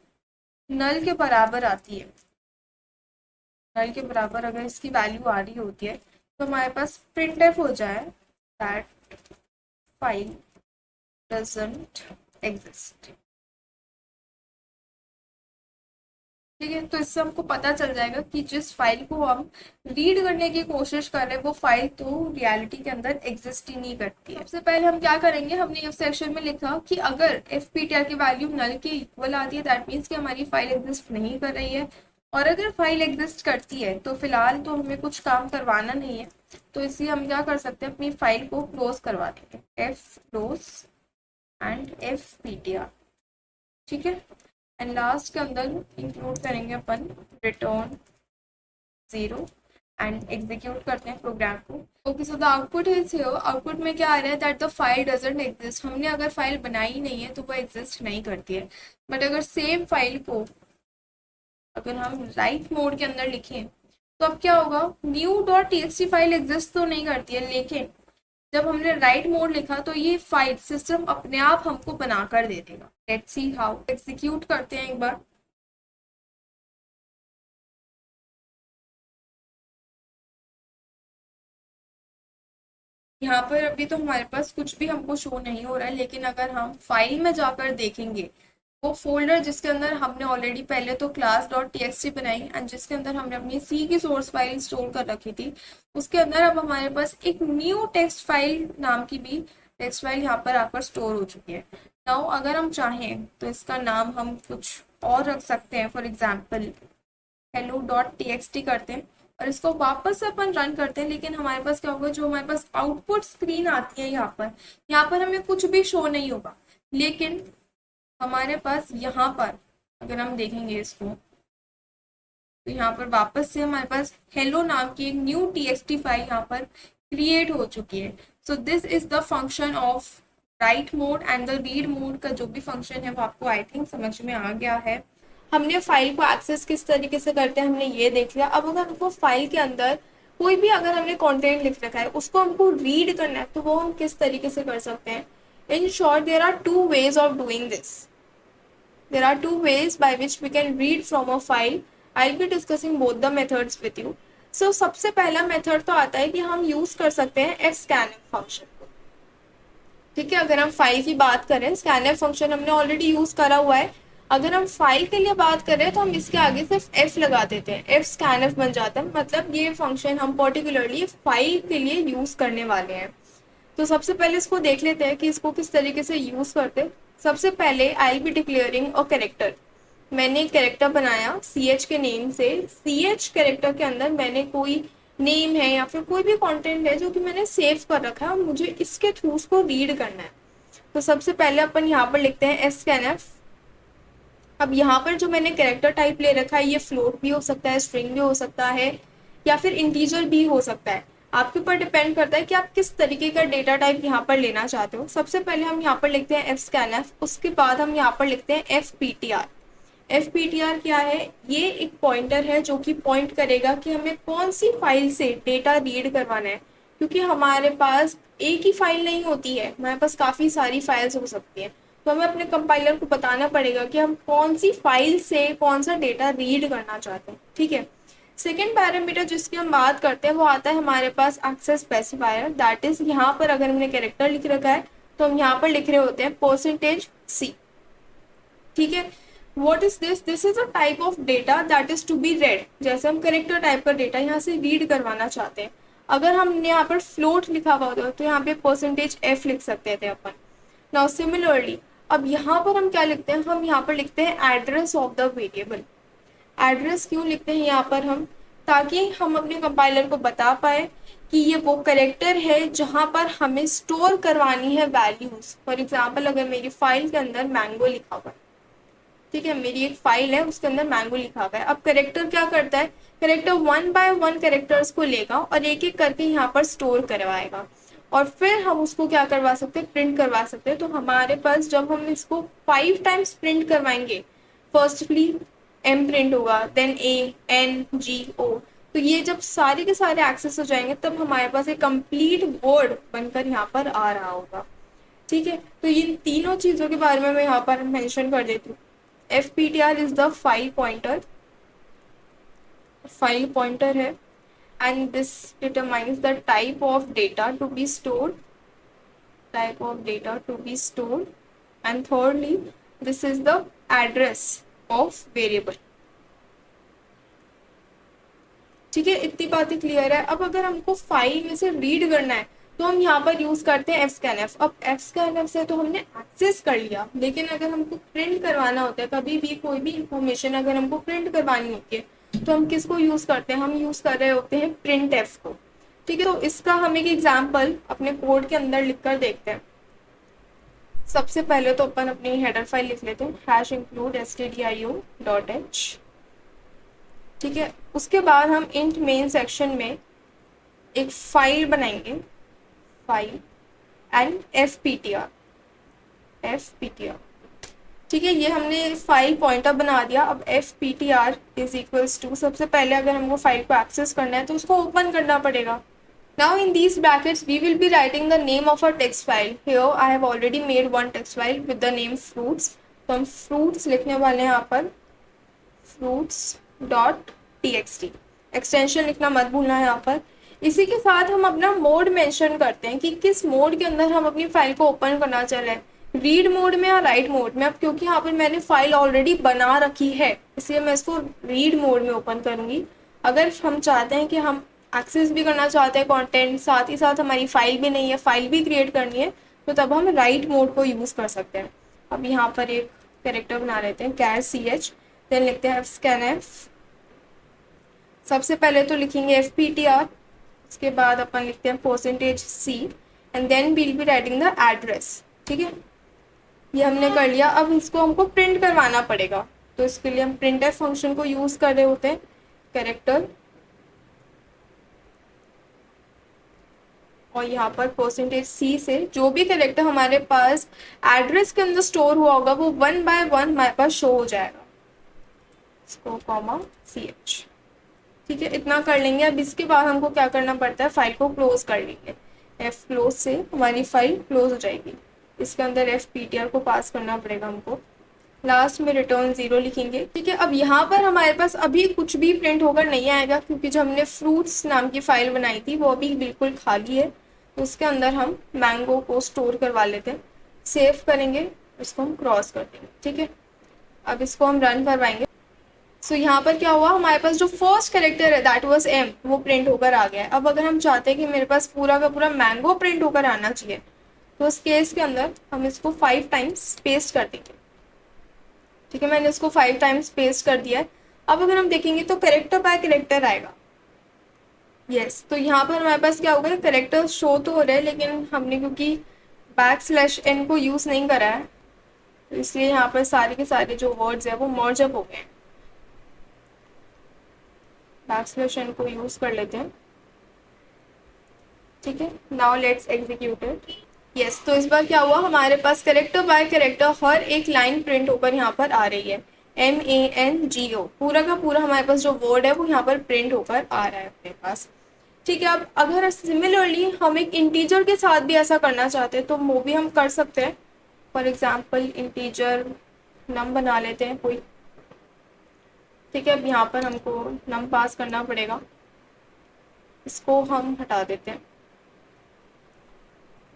नल के बराबर आती है, नल के बराबर अगर इसकी वैल्यू आ रही होती है तो हमारे पास printf हो जाए दैट फाइल डजंट एग्जिस्ट। ठीक है, तो इससे हमको पता चल जाएगा कि जिस फाइल को हम रीड करने की कोशिश कर रहे हैं वो फाइल तो रियलिटी के अंदर एग्जिस्ट ही नहीं करती है। सबसे पहले हम क्या करेंगे, हमने इस सेक्शन में लिखा कि अगर fptr की वैल्यू नल के इक्वल आती है दैट मीन्स कि हमारी फाइल एग्जिस्ट नहीं कर रही है, और अगर फाइल एग्जिस्ट करती है तो फिलहाल तो हमें कुछ काम करवाना नहीं है। तो इसलिए हम क्या कर सकते हैं, अपनी फाइल को क्लोज करवा देंगे, f क्लोज एंड fptr। ठीक है, एंड लास्ट के अंदर इंक्लूड करेंगे अपन रिटर्न 0 एंड एग्जीक्यूट करते हैं प्रोग्राम को। Okay, so the output is here. Output में क्या आ रहा है, that the file doesn't exist. हमने अगर फाइल बनाई नहीं है तो वो एग्जिस्ट नहीं करती है। बट अगर सेम फाइल को अगर हम राइट मोड के अंदर लिखें तो अब क्या होगा, new dot TXT file exist तो नहीं करती है, लेकिन जब हमने राइट मोड लिखा तो ये फाइल सिस्टम अपने आप हमको बनाकर दे देगा। Let's see how. एग्जीक्यूट करते हैं एक बार। यहाँ पर अभी तो हमारे पास कुछ भी हमको शो नहीं हो रहा है, लेकिन अगर हम फाइल में जाकर देखेंगे, वो फोल्डर जिसके अंदर हमने ऑलरेडी पहले तो क्लास डॉट टीएक्सटी बनाई एंड जिसके अंदर हमने अपनी सी की सोर्स फाइल स्टोर कर रखी थी, उसके अंदर अब हमारे पास एक न्यू टेक्स्ट फाइल नाम की भी टेक्स्ट फाइल यहाँ पर आकर स्टोर हो चुकी है। नाउ अगर हम चाहें तो इसका नाम हम कुछ और रख सकते हैं, for example hello dot TXT करते हैं और इसको वापस से अपन रन करते हैं। लेकिन हमारे पास क्या होगा, जो हमारे पास आउटपुट स्क्रीन आती है यहाँ पर हमें कुछ भी शो नहीं होगा। लेकिन हमारे पास यहाँ पर अगर हम देखेंगे इसको तो यहाँ पर वापस से हमारे पास हेलो नाम की एक न्यू टीएक्सटी फाइल यहाँ पर क्रिएट हो चुकी है। So this is the function of right mode and the read mode का जो भी फंक्शन है वो आपको आई थिंक समझ में आ गया है। हमने फाइल को एक्सेस किस तरीके से करते हैं हमने ये देख लिया। अब अगर हमको फाइल के अंदर कोई भी अगर हमने कंटेंट लिख रखा है उसको हमको रीड करना है तो वो हम किस तरीके से कर सकते हैं। In short there are two ways of doing this. There are two ways by which we can read from a file. I'll be discussing both the methods with you. So सबसे पहला मेथड तो आता है कि हम use कर सकते हैं fscanf फंक्शन को। ठीक है, अगर हम फाइल की बात करें, scanf फंक्शन हमने ऑलरेडी यूज करा हुआ है। अगर हम फाइल के लिए बात करें तो हम इसके आगे सिर्फ f लगा देते हैं, fscanf बन जाता है। मतलब ये फंक्शन हम पर्टिकुलरली फाइल के लिए यूज करने वाले हैं। तो सबसे पहले इसको देख लेते हैं कि इसको किस तरीके से यूज करते हैं। सबसे पहले आई बी डिक्लेयरिंग अ कैरेक्टर। मैंने एक कैरेक्टर बनाया ch के नेम से। ch कैरेक्टर के अंदर मैंने कोई नेम है या फिर कोई भी कंटेंट है जो कि मैंने सेव कर रखा है और मुझे इसके थ्रू उसको रीड करना है। तो सबसे पहले अपन यहाँ पर लिखते हैं fscanf। अब यहाँ पर जो मैंने कैरेक्टर टाइप ले रखा है ये फ्लोट भी हो सकता है, स्ट्रिंग भी हो सकता है या फिर इंटीजर भी हो सकता है। आपके ऊपर डिपेंड करता है कि आप किस तरीके का डेटा टाइप यहाँ पर लेना चाहते हो। सबसे पहले हम यहाँ पर लिखते हैं fscanf, उसके बाद हम यहाँ पर लिखते हैं fptr। fptr क्या है, ये एक पॉइंटर है जो कि पॉइंट करेगा कि हमें कौन सी फाइल से डेटा रीड करवाना है। क्योंकि हमारे पास एक ही फाइल नहीं होती है, हमारे पास काफ़ी सारी फाइल्स हो सकती हैं, तो हमें अपने कंपाइलर को बताना पड़ेगा कि हम कौन सी फाइल से कौन सा डेटा रीड करना चाहते हैं। ठीक है, सेकेंड पैरामीटर जिसकी हम बात करते हैं वो आता है हमारे पास एक्सेस स्पेसिफायर। दैट इज यहाँ पर अगर हमने कैरेक्टर लिख रखा है तो हम यहाँ पर लिख रहे होते हैं %c। ठीक है, what is this, this is a type of data that is to be read. जैसे हम कैरेक्टर टाइप का डेटा यहाँ से रीड करवाना चाहते हैं। अगर हमने यहाँ पर फ्लोट लिखा हुआ होता तो यहाँ पे %f लिख सकते थे अपन। नाउ सिमिलरली अब यहाँ पर हम क्या लिखते हैं, हम यहाँ पर लिखते हैं address of the variable. Address क्यों लिखते हैं यहाँ पर हम, ताकि हम अपने कंपाइलर को बता पाए कि ये वो करेक्टर है जहाँ पर हमें स्टोर करवानी है वैल्यूज। फॉर एग्जांपल अगर मेरी फाइल के अंदर मैंगो लिखा हुआ है, ठीक है, मेरी एक फाइल है उसके अंदर मैंगो लिखा हुआ है। अब करेक्टर क्या करता है, करेक्टर 1 बाय 1 करेक्टर्स को लेगा और एक एक करके यहाँ पर स्टोर करवाएगा और फिर हम उसको क्या करवा सकते हैं, प्रिंट करवा सकते हैं। तो हमारे पास जब हम इसको 5 टाइम्स प्रिंट करवाएंगे, फर्स्टली m प्रिंट होगा, then a n g o, तो ये जब सारे के सारे एक्सेस हो जाएंगे तब हमारे पास एक कंप्लीट वर्ड बनकर यहाँ पर आ रहा होगा। ठीक है, तो ये तीनों चीज़ों के बारे में मैं यहाँ पर मेंशन कर देती हूँ। fptr is the file pointer है and this determines the type of data to be stored, and thirdly this is the address of variable। ठीक है, इतनी बातें क्लियर है। अब अगर हमको फाइल में से रीड करना है तो हम यहाँ पर यूज करते हैं fscanf। अब fscanf से तो हमने एक्सेस कर लिया, लेकिन अगर हमको प्रिंट करवाना होता है, कभी भी कोई भी इंफॉर्मेशन अगर हमको प्रिंट करवानी होती है तो हम किसको यूज करते हैं, हम यूज कर रहे होते हैं printf को। ठीक है, तो इसका हम एक एग्जाम्पल अपने कोड के अंदर लिख कर देखते हैं। सबसे पहले तो अपन अपनी हेडर फाइल लिख लेते हैं, #include stdio.h। ठीक है, उसके बाद हम इंट मेन सेक्शन में एक फाइल बनाएंगे, file and F P T R. ठीक है, ये हमने फाइल पॉइंटर बना दिया। अब F P T R is equals to, सबसे पहले अगर हमको फाइल को एक्सेस करना है तो उसको ओपन करना पड़ेगा। Now in these brackets we will be writing the name of our text file. Here I have already made one text file with the name fruits. तो हम fruits लिखने वाले हैं यहाँ पर fruits.txt। एक्सटेंशन लिखना मत भूलना है यहाँ पर। इसी के साथ हम अपना मोड मेंशन करते हैं कि किस मोड के अंदर हम अपनी फाइल को ओपन करना चाह रहे हैं, रीड मोड में या राइट मोड में। अब क्योंकि यहाँ पर मैंने फाइल ऑलरेडी बना रखी है इसलिए मैं इसको रीड मोड में ओपन करूंगी। अगर हम चाहते हैं कि हम एक्सेस भी करना चाहते हैं कंटेंट, साथ ही साथ हमारी फाइल भी नहीं है, फाइल भी क्रिएट करनी है, तो तब हम राइट मोड को यूज़ कर सकते हैं। अब यहाँ पर एक कैरेक्टर बना लेते हैं car, देन लिखते हैं scanf। सबसे पहले तो लिखेंगे fptr, उसके बाद अपन लिखते हैं %c and then we'll be writing the address. ठीक है, ये हमने कर लिया। अब इसको हमको प्रिंट करवाना पड़ेगा, तो इसके लिए हम printf फंक्शन को यूज़ कर रहे होते हैं, कैरेक्टर और यहाँ पर %c से जो भी कैरेक्टर हमारे पास एड्रेस के अंदर स्टोर हुआ होगा वो 1 by 1 हमारे पास शो हो जाएगा, इसको ch। ठीक है, इतना कर लेंगे। अब इसके बाद हमको क्या करना पड़ता है, फाइल को क्लोज कर लेंगे। एफ क्लोज से हमारी फाइल क्लोज हो जाएगी। इसके अंदर एफ पी टी आर को पास करना पड़ेगा हमको, लास्ट में रिटर्न 0 लिखेंगे। ठीक है, अब यहाँ पर हमारे पास अभी कुछ भी प्रिंट होकर नहीं आएगा क्योंकि जो हमने फ्रूट्स नाम की फाइल बनाई थी वो अभी बिल्कुल खाली है। तो उसके अंदर हम मैंगो को स्टोर करवा लेते हैं, सेव करेंगे, इसको हम क्रॉस कर देंगे। ठीक है, अब इसको हम रन करवाएंगे। सो यहाँ पर क्या हुआ, हमारे पास जो फर्स्ट कैरेक्टर है दैट वाज एम, वो प्रिंट होकर आ गया है। अब अगर हम चाहते हैं कि मेरे पास पूरा का पूरा मैंगो प्रिंट होकर आना चाहिए तो उस केस के अंदर हम इसको 5 टाइम्स पेस्ट कर देंगे। ठीक है, मैंने इसको 5 टाइम्स पेस्ट कर दिया है। अब अगर हम देखेंगे तो कैरेक्टर बाय कैरेक्टर आएगा। यस, तो यहाँ पर हमारे पास क्या होगा, कैरेक्टर शो तो हो रहा है लेकिन हमने क्योंकि \n को यूज़ नहीं करा है तो इसलिए यहाँ पर सारे के सारे जो वर्ड्स है वो मर्ज अप हो गए हैं। \n को यूज़ कर लेते हैं। ठीक है, now let's execute it. Yes, तो इस बार क्या हुआ, हमारे पास कैरेक्टर बाय कैरेक्टर हर एक लाइन प्रिंट होकर यहाँ पर आ रही है। MANGO पूरा का पूरा हमारे पास जो वर्ड है वो यहाँ पर प्रिंट होकर आ रहा है अपने पास। ठीक है, अब अगर सिमिलरली हम एक इंटीजर के साथ भी ऐसा करना चाहते हैं तो वो भी हम कर सकते हैं। फॉर एग्जाम्पल इंटीजर नम बना लेते हैं कोई। ठीक है, अब यहाँ पर हमको नम पास करना पड़ेगा, इसको हम हटा देते हैं,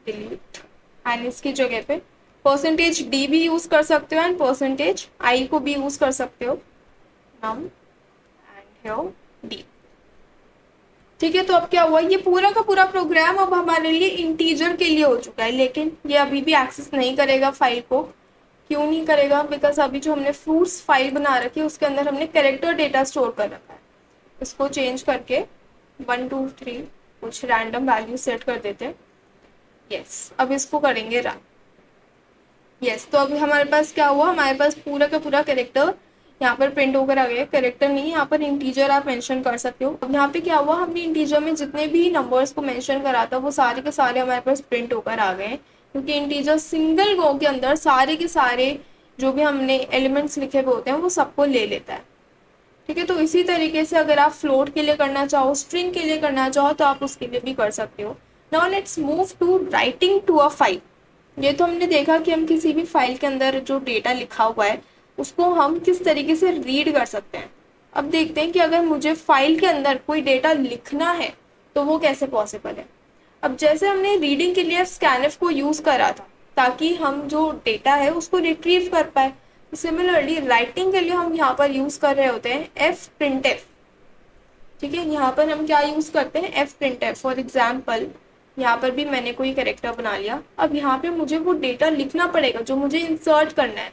डिलीट, एंड इसकी जगह पे %d भी यूज कर सकते हो एंड %i को भी यूज कर सकते हो, नम एंड हियर d। ठीक है, तो अब क्या हुआ, ये पूरा का पूरा प्रोग्राम अब हमारे लिए इंटीजर के लिए हो चुका है, लेकिन ये अभी भी एक्सेस नहीं करेगा फाइल को। क्यों नहीं करेगा, बिकॉज अभी जो हमने फ्रूट्स फाइल बना रखी है उसके अंदर हमने कैरेक्टर डेटा स्टोर कर रखा है। इसको चेंज करके 1 2 3 कुछ रैंडम वैल्यू सेट कर देते हैं। यस, अब इसको करेंगे रन। यस, तो अभी हमारे पास क्या हुआ, हमारे पास पूरा का पूरा कैरेक्टर यहाँ पर प्रिंट होकर आ गया। कैरेक्टर नहीं, यहाँ पर इंटीजर आप मेंशन कर सकते हो। अब यहाँ पे क्या हुआ, हमने इंटीजर में जितने भी नंबर्स को मेंशन करा था वो सारे के सारे हमारे पास प्रिंट होकर आ गए, क्योंकि इंटीजर सिंगल गो के अंदर सारे के सारे जो भी हमने एलिमेंट्स लिखे हुए होते हैं वो सबको ले लेता है। ठीक है, तो इसी तरीके से अगर आप फ्लोट के लिए करना चाहो, स्ट्रिंग के लिए करना चाहो तो आप उसके लिए भी कर सकते हो। Now let's move to writing to a file. ये तो हमने देखा कि हम किसी भी फाइल के अंदर जो डेटा लिखा हुआ है उसको हम किस तरीके से रीड कर सकते हैं। अब देखते हैं कि अगर मुझे फाइल के अंदर कोई डेटा लिखना है तो वो कैसे पॉसिबल है। अब जैसे हमने रीडिंग के लिए स्कैनफ को यूज करा था ताकि हम जो डेटा है उसको रिट्रीव कर पाए, सिमिलरली राइटिंग के लिए हम यहाँ पर यूज कर रहे होते हैं fprintf। ठीक है, यहाँ पर हम क्या यूज करते हैं, fprintf। फॉर एग्जाम्पल यहाँ पर भी मैंने कोई कैरेक्टर बना लिया। अब यहाँ पे मुझे वो डेटा लिखना पड़ेगा जो मुझे इंसर्ट करना है।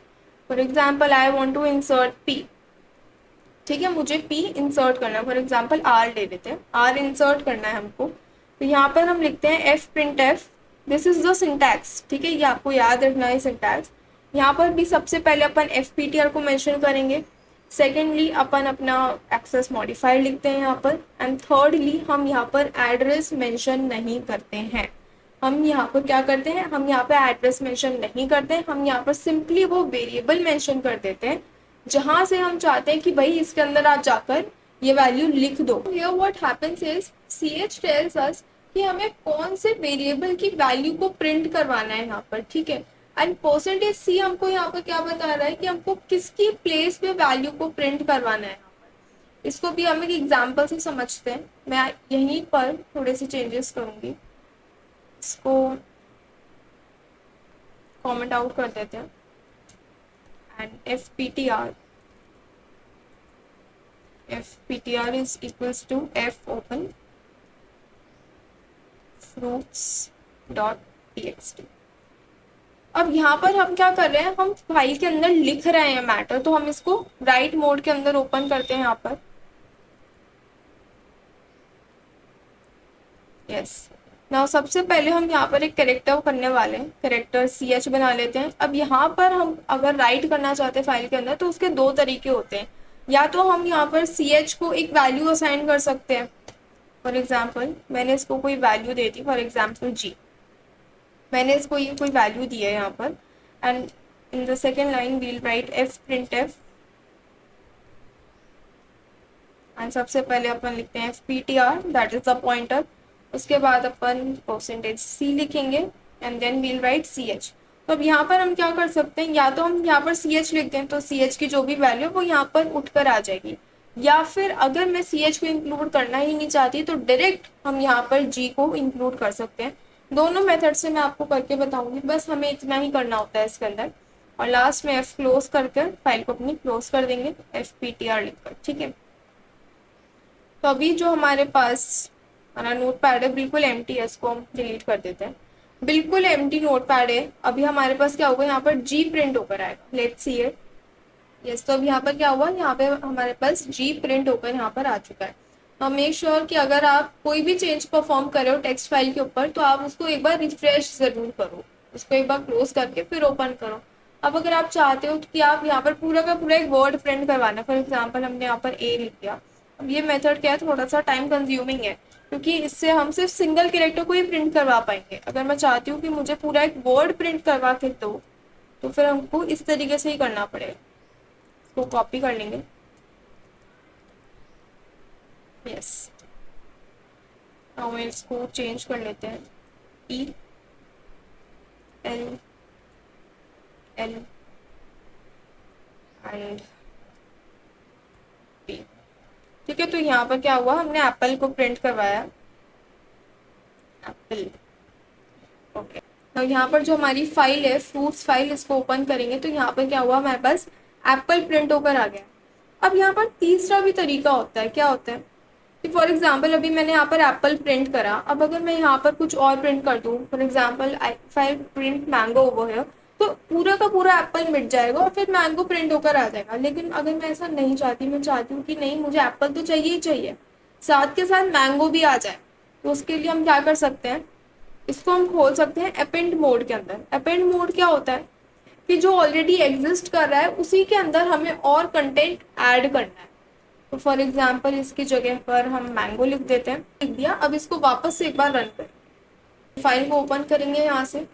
For example I want to insert p। ठीक है, मुझे p इंसर्ट करना है, फॉर एग्जाम्पल r ले लेते हैं, r इंसर्ट करना है हमको। तो यहाँ पर हम लिखते हैं fprintf, this is the syntax. ठीक है, ये आपको याद रखना है सिंटैक्स। यहाँ पर भी सबसे पहले अपन fptr को मेंशन करेंगे, सेकेंडली अपन अपना एक्सेस मॉडिफायर लिखते हैं यहाँ पर, एंड थर्डली हम यहाँ पर एड्रेस मेंशन नहीं करते हैं। हम यहाँ पर क्या करते हैं, हम यहाँ पे एड्रेस मेंशन नहीं करते हैं, हम यहाँ पर सिंपली वो वेरिएबल मेंशन कर देते हैं जहां से हम चाहते हैं कि भाई इसके अंदर आप जाकर ये वैल्यू लिख दो। Here what happens is ch tells us कि हमें कौन से वेरिएबल की वैल्यू को प्रिंट करवाना है यहाँ पर, ठीक है। एंड परसेंटेज सी हमको यहाँ पर क्या बता रहा है कि हमको किसकी प्लेस पे वैल्यू को प्रिंट करवाना है। इसको भी हम एक एग्जाम्पल से समझते हैं। मैं यहीं पर थोड़े से चेंजेस करूंगी, इसको कमेंट आउट कर देते हैं and fptr is equals to f open fruits.txt। अब यहाँ पर हम क्या कर रहे हैं, हम फाइल के अंदर लिख रहे हैं मैटर, तो हम इसको राइट मोड के अंदर ओपन करते हैं यहाँ पर। यस, नाउ सबसे पहले हम यहाँ पर एक कैरेक्टर करने वाले हैं, कैरेक्टर ch बना लेते हैं। अब यहाँ पर हम अगर राइट करना चाहते हैं फाइल के अंदर तो उसके दो तरीके होते हैं। या तो हम यहाँ पर ch को एक वैल्यू असाइन कर सकते हैं। फॉर एग्जाम्पल मैंने इसको कोई value they the, for example g, मैंने इसको ये कोई वैल्यू दी है यहाँ पर, and in the second line we'll write f printf, and सबसे पहले अपन लिखते हैं fptr that is the pointer. उसके बाद अपन परसेंटेज c लिखेंगे and then we'll write ch। तो अब यहाँ पर हम क्या कर सकते हैं, या तो हम यहाँ पर ch लिखते हैं तो ch की जो भी वैल्यू है वो यहाँ पर उठकर आ जाएगी, या फिर अगर मैं ch को इंक्लूड करना ही नहीं चाहती तो डायरेक्ट हम यहाँ पर g को इंक्लूड कर सकते हैं। दोनों मेथड से मैं आपको करके बताऊंगी, बस हमें इतना ही करना होता है इसके अंदर। और लास्ट में f क्लोज करके फाइल को अपनी क्लोज कर देंगे fptr लिखकर, ठीक है। तो अभी जो हमारे पास हमारा नोट पैड है बिल्कुल एम्प्टी है, इसको हम डिलीट कर देते हैं। बिल्कुल एम्प्टी नोट पैड है। अभी हमारे पास क्या होगा, यहाँ पर जी प्रिंट होकर आएगा, लेट्स सी इट। यस, तो अब यहाँ पर क्या हुआ, यहाँ पे हमारे पास जी प्रिंट होकर यहाँ पर आ चुका है। तो मेक श्योर कि अगर आप कोई भी चेंज परफॉर्म कर रहे हो टेक्स्ट फाइल के ऊपर तो आप उसको एक बार रिफ्रेश जरूर करो, उसको एक बार क्लोज करके फिर ओपन करो। अब अगर आप चाहते हो कि आप यहाँ पर पूरा का पूरा एक वर्ड प्रिंट करवाना, फॉर एग्जाम्पल हमने यहाँ पर ए लिख दिया। अब ये मेथड क्या है, थोड़ा सा टाइम कंज्यूमिंग है क्योंकि इससे हम सिर्फ सिंगल कैरेक्टर को ही प्रिंट करवा पाएंगे। अगर मैं चाहती हूँ कि मुझे पूरा एक वर्ड प्रिंट करवा के दो तो फिर हमको इस तरीके से ही करना पड़ेगा। इसको कॉपी कर लेंगे, यस। हम इसको चेंज कर लेते हैं, E L L and P, ठीक है। तो यहाँ पर क्या हुआ, हमने एप्पल को प्रिंट करवाया, एप्पल, ओके। तो यहाँ पर जो हमारी फाइल है फ्रूट्स फाइल, इसको ओपन करेंगे तो यहाँ पर क्या हुआ, हमारे पास एप्पल प्रिंट होकर आ गया। अब यहाँ पर तीसरा भी तरीका होता है, क्या होता है कि फॉर एग्जाम्पल अभी मैंने यहाँ पर एप्पल प्रिंट करा, अब अगर मैं यहाँ पर कुछ और प्रिंट कर दूँ, for example I print mango over here, तो पूरा का पूरा एप्पल मिट जाएगा और फिर मैंगो प्रिंट होकर आ जाएगा। लेकिन अगर मैं ऐसा नहीं चाहती, मैं चाहती हूँ कि नहीं मुझे एप्पल तो चाहिए ही चाहिए, साथ के साथ मैंगो भी आ जाए, तो उसके लिए हम क्या कर सकते हैं, इसको हम खोल सकते हैं अपेंड मोड के अंदर। अपेंड मोड क्या होता है कि जो ऑलरेडी एग्जिस्ट कर रहा है उसी के अंदर हमें और कंटेंट ऐड करना है। तो फॉर एग्जाम्पल इसकी जगह पर हम मैंगो लिख देते हैं, लिख दिया। अब इसको वापस से एक बार रन करें, फाइल को ओपन करेंगे यहाँ से,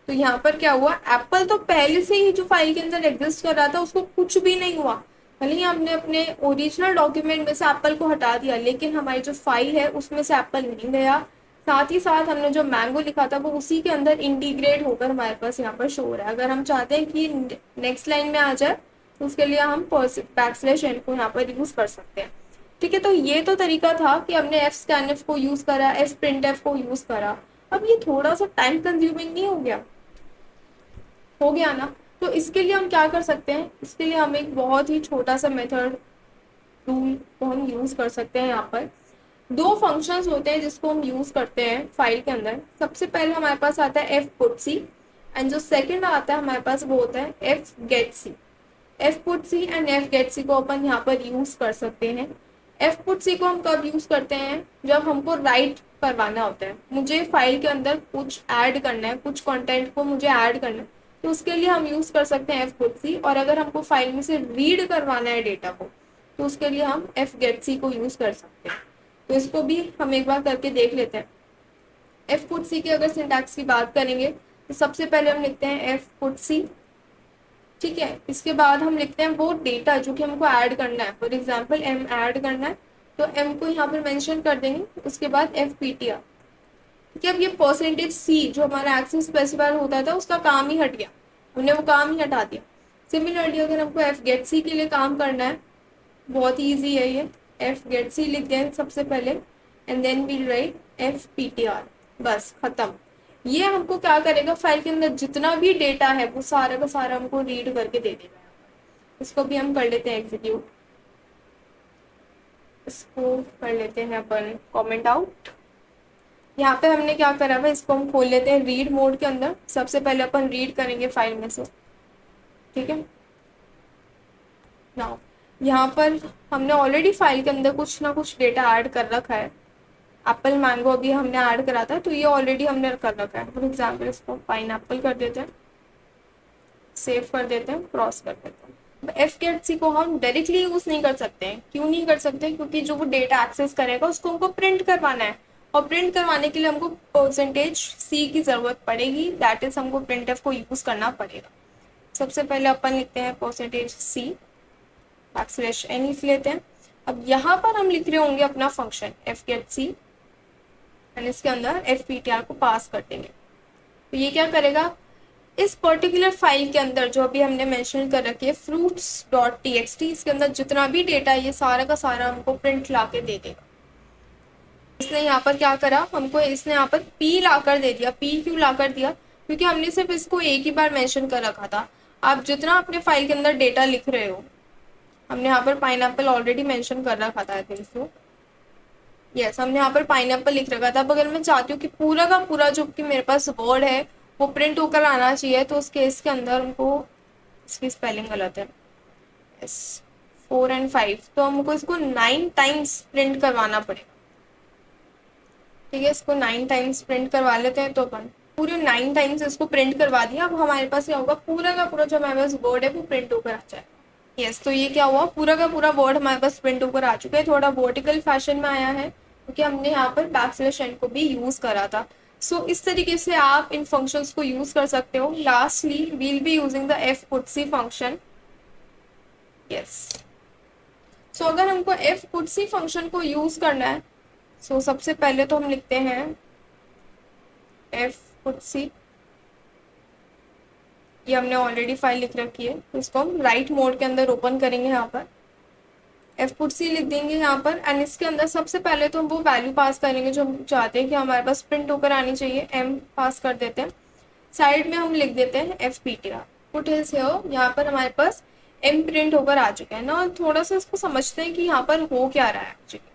तो यहाँ पर क्या हुआ, एप्पल तो पहले से ही जो फाइल के अंदर एग्जिस्ट कर रहा था उसको कुछ भी नहीं हुआ, भले ही हमने अपने ओरिजिनल डॉक्यूमेंट में से एप्पल को हटा दिया लेकिन हमारी जो फाइल है उसमें से एप्पल नहीं गया। साथ ही साथ हमने जो मैंगो लिखा था वो उसी के अंदर इंटीग्रेट होकर हमारे पास यहाँ पर शो हो रहा है। अगर हम चाहते हैं कि नेक्स्ट लाइन में आ जाए तो उसके लिए हम \n को यहाँ पर यूज कर सकते हैं, ठीक है। तो ये तो तरीका था कि हमने fscanf को यूज करा, fprintf को यूज करा। अब ये थोड़ा सा टाइम कंज्यूमिंग नहीं हो गया, हो गया ना। तो इसके लिए हम क्या कर सकते हैं, इसके लिए हम एक बहुत ही छोटा सा मेथड टूल को हम यूज कर सकते हैं। यहाँ पर दो फंक्शंस होते हैं जिसको हम यूज करते हैं फाइल के अंदर। सबसे पहले हमारे पास आता है fputc एंड जो सेकंड आता है हमारे पास वो होता है fgetc। fputc एंड fgetc को अपन यहाँ पर यूज कर सकते हैं। fputc को हम कब यूज करते हैं, जब हमको राइट करवाना होता है, मुझे फाइल के अंदर कुछ ऐड करना है, कुछ कंटेंट को मुझे ऐड करना है, तो उसके लिए हम यूज़ कर सकते हैं fputsy, और अगर हमको फाइल में से रीड करवाना है डेटा को तो उसके लिए हम fgetc को यूज़ कर सकते हैं। तो इसको भी हम एक बार करके देख लेते हैं। fputsy के अगर सिंटैक्स की बात करेंगे तो सबसे पहले हम लिखते हैं fputsy, ठीक है। इसके बाद हम लिखते हैं वो डेटा जो कि हमको ऐड करना है, फॉर एग्जाम्पल m ऐड करना है तो m को यहाँ पर मेंशन कर देंगे, उसके बाद fptr, ठीक है। अब ये परसेंटेज सी जो हमारा एक्सेस स्पेसिफायर होता था उसका काम ही हट गया, हमने वो काम ही हटा दिया। सिमिलरली अगर हमको fgetc के लिए काम करना है, बहुत ही ईजी है ये, fgetc लिख दें सबसे पहले and then we write fptr, बस खत्म। ये हमको क्या करेगा, फाइल के अंदर जितना भी डेटा है वो सारा का सारा हमको रीड करके दे देगा। इसको भी हम कर लेते हैं एग्जीक्यूट, इसको कर लेते हैं अपन कमेंट आउट। यहाँ पे हमने क्या करा हुआ, इसको हम खोल लेते हैं रीड मोड के अंदर। सबसे पहले अपन रीड करेंगे फाइल में से, ठीक है ना। यहाँ पर हमने ऑलरेडी फाइल के अंदर कुछ ना कुछ डेटा ऐड कर रखा है। एप्पल मैंगो अभी हमने ऐड करा था तो ये ऑलरेडी हमने कर रखा है। फॉर एग्जाम्पल इसको पाइनएप्पल कर देते हैं, सेव कर देते हैं, क्रॉस कर देते हैं। fgetc को हम डायरेक्टली यूज नहीं कर सकते हैं। क्यों नहीं कर सकते, क्योंकि जो वो डेटा एक्सेस करेगा उसको हमको प्रिंट करवाना है, और प्रिंट करवाने के लिए हमको परसेंटेज सी की जरूरत पड़ेगी, दैट इज हमको printf को यूज करना पड़ेगा। सबसे पहले अपन लिखते हैं परसेंटेज सी बैकस्लैश एन लिख लेते हैं। अब यहाँ पर हम लिख रहे होंगे अपना फंक्शन fgetc एंड इसके अंदर fptr को पास कर देंगे। तो ये क्या करेगा, इस पर्टिकुलर फाइल के अंदर जो अभी हमने मेंशन कर रखी है fruits.txt, इसके अंदर जितना भी डेटा है ये सारा का सारा हमको प्रिंट ला के दे देगा। इसने यहाँ पर क्या करा, हमको इसने यहाँ पर p लाकर दे दिया। p क्यों लाकर दिया, क्योंकि हमने सिर्फ इसको एक ही बार मेंशन कर रखा था। आप जितना अपने फाइल के अंदर डेटा लिख रहे हो, हमने यहाँ पर पाइनएप्पल ऑलरेडी मेंशन कर रखा था, आई थिंक सो, यस हमने यहाँ पर पाइनएप्पल लिख रखा था। अब अगर मैं चाहती हूँ कि पूरा का पूरा जो कि मेरे पास वर्ड है वो प्रिंट होकर आना चाहिए, तो उस केस के अंदर हमको, इसकी स्पेलिंग गलत है, यस 4 और 5, तो हमको इसको 9 टाइम्स प्रिंट करवाना पड़ेगा, ठीक है। इसको 9 टाइम्स प्रिंट करवा लेते हैं। तो अपन पूरे 9 टाइम्स इसको प्रिंट करवा दिया। अब हमारे पास क्या होगा, पूरा का पूरा जो हमारे पास वर्ड है वो प्रिंट होकर आ जाएगा। यस, तो ये क्या हुआ, पूरा का पूरा वर्ड हमारे पास प्रिंट होकर आ चुका है। थोड़ा वर्टिकल फैशन में आया है क्योंकि हमने यहाँ पर बैकस्लैश एन को भी यूज करा था। सो इस तरीके से आप इन फंक्शंस को यूज कर सकते हो। Lastly we'll be using the fputsy function, yes. So अगर हमको fputsy फंक्शन को यूज करना है, सो सबसे पहले तो हम लिखते हैं fputsy, ये हमने ऑलरेडी फाइल लिख रखी है, तो इसको हम राइट मोड के अंदर ओपन करेंगे। यहाँ पर fputsy लिख देंगे यहाँ पर, एंड इसके अंदर सबसे पहले तो हम वो वैल्यू पास करेंगे जो हम चाहते हैं कि हमारे पास प्रिंट होकर आनी चाहिए, m पास कर देते हैं। साइड में हम लिख देते हैं fptr, पुट इज हियर। यहाँ पर हमारे पास m प्रिंट होकर आ चुका है ना। थोड़ा सा इसको समझते हैं कि यहाँ पर हो क्या रहा है एक्चुअली,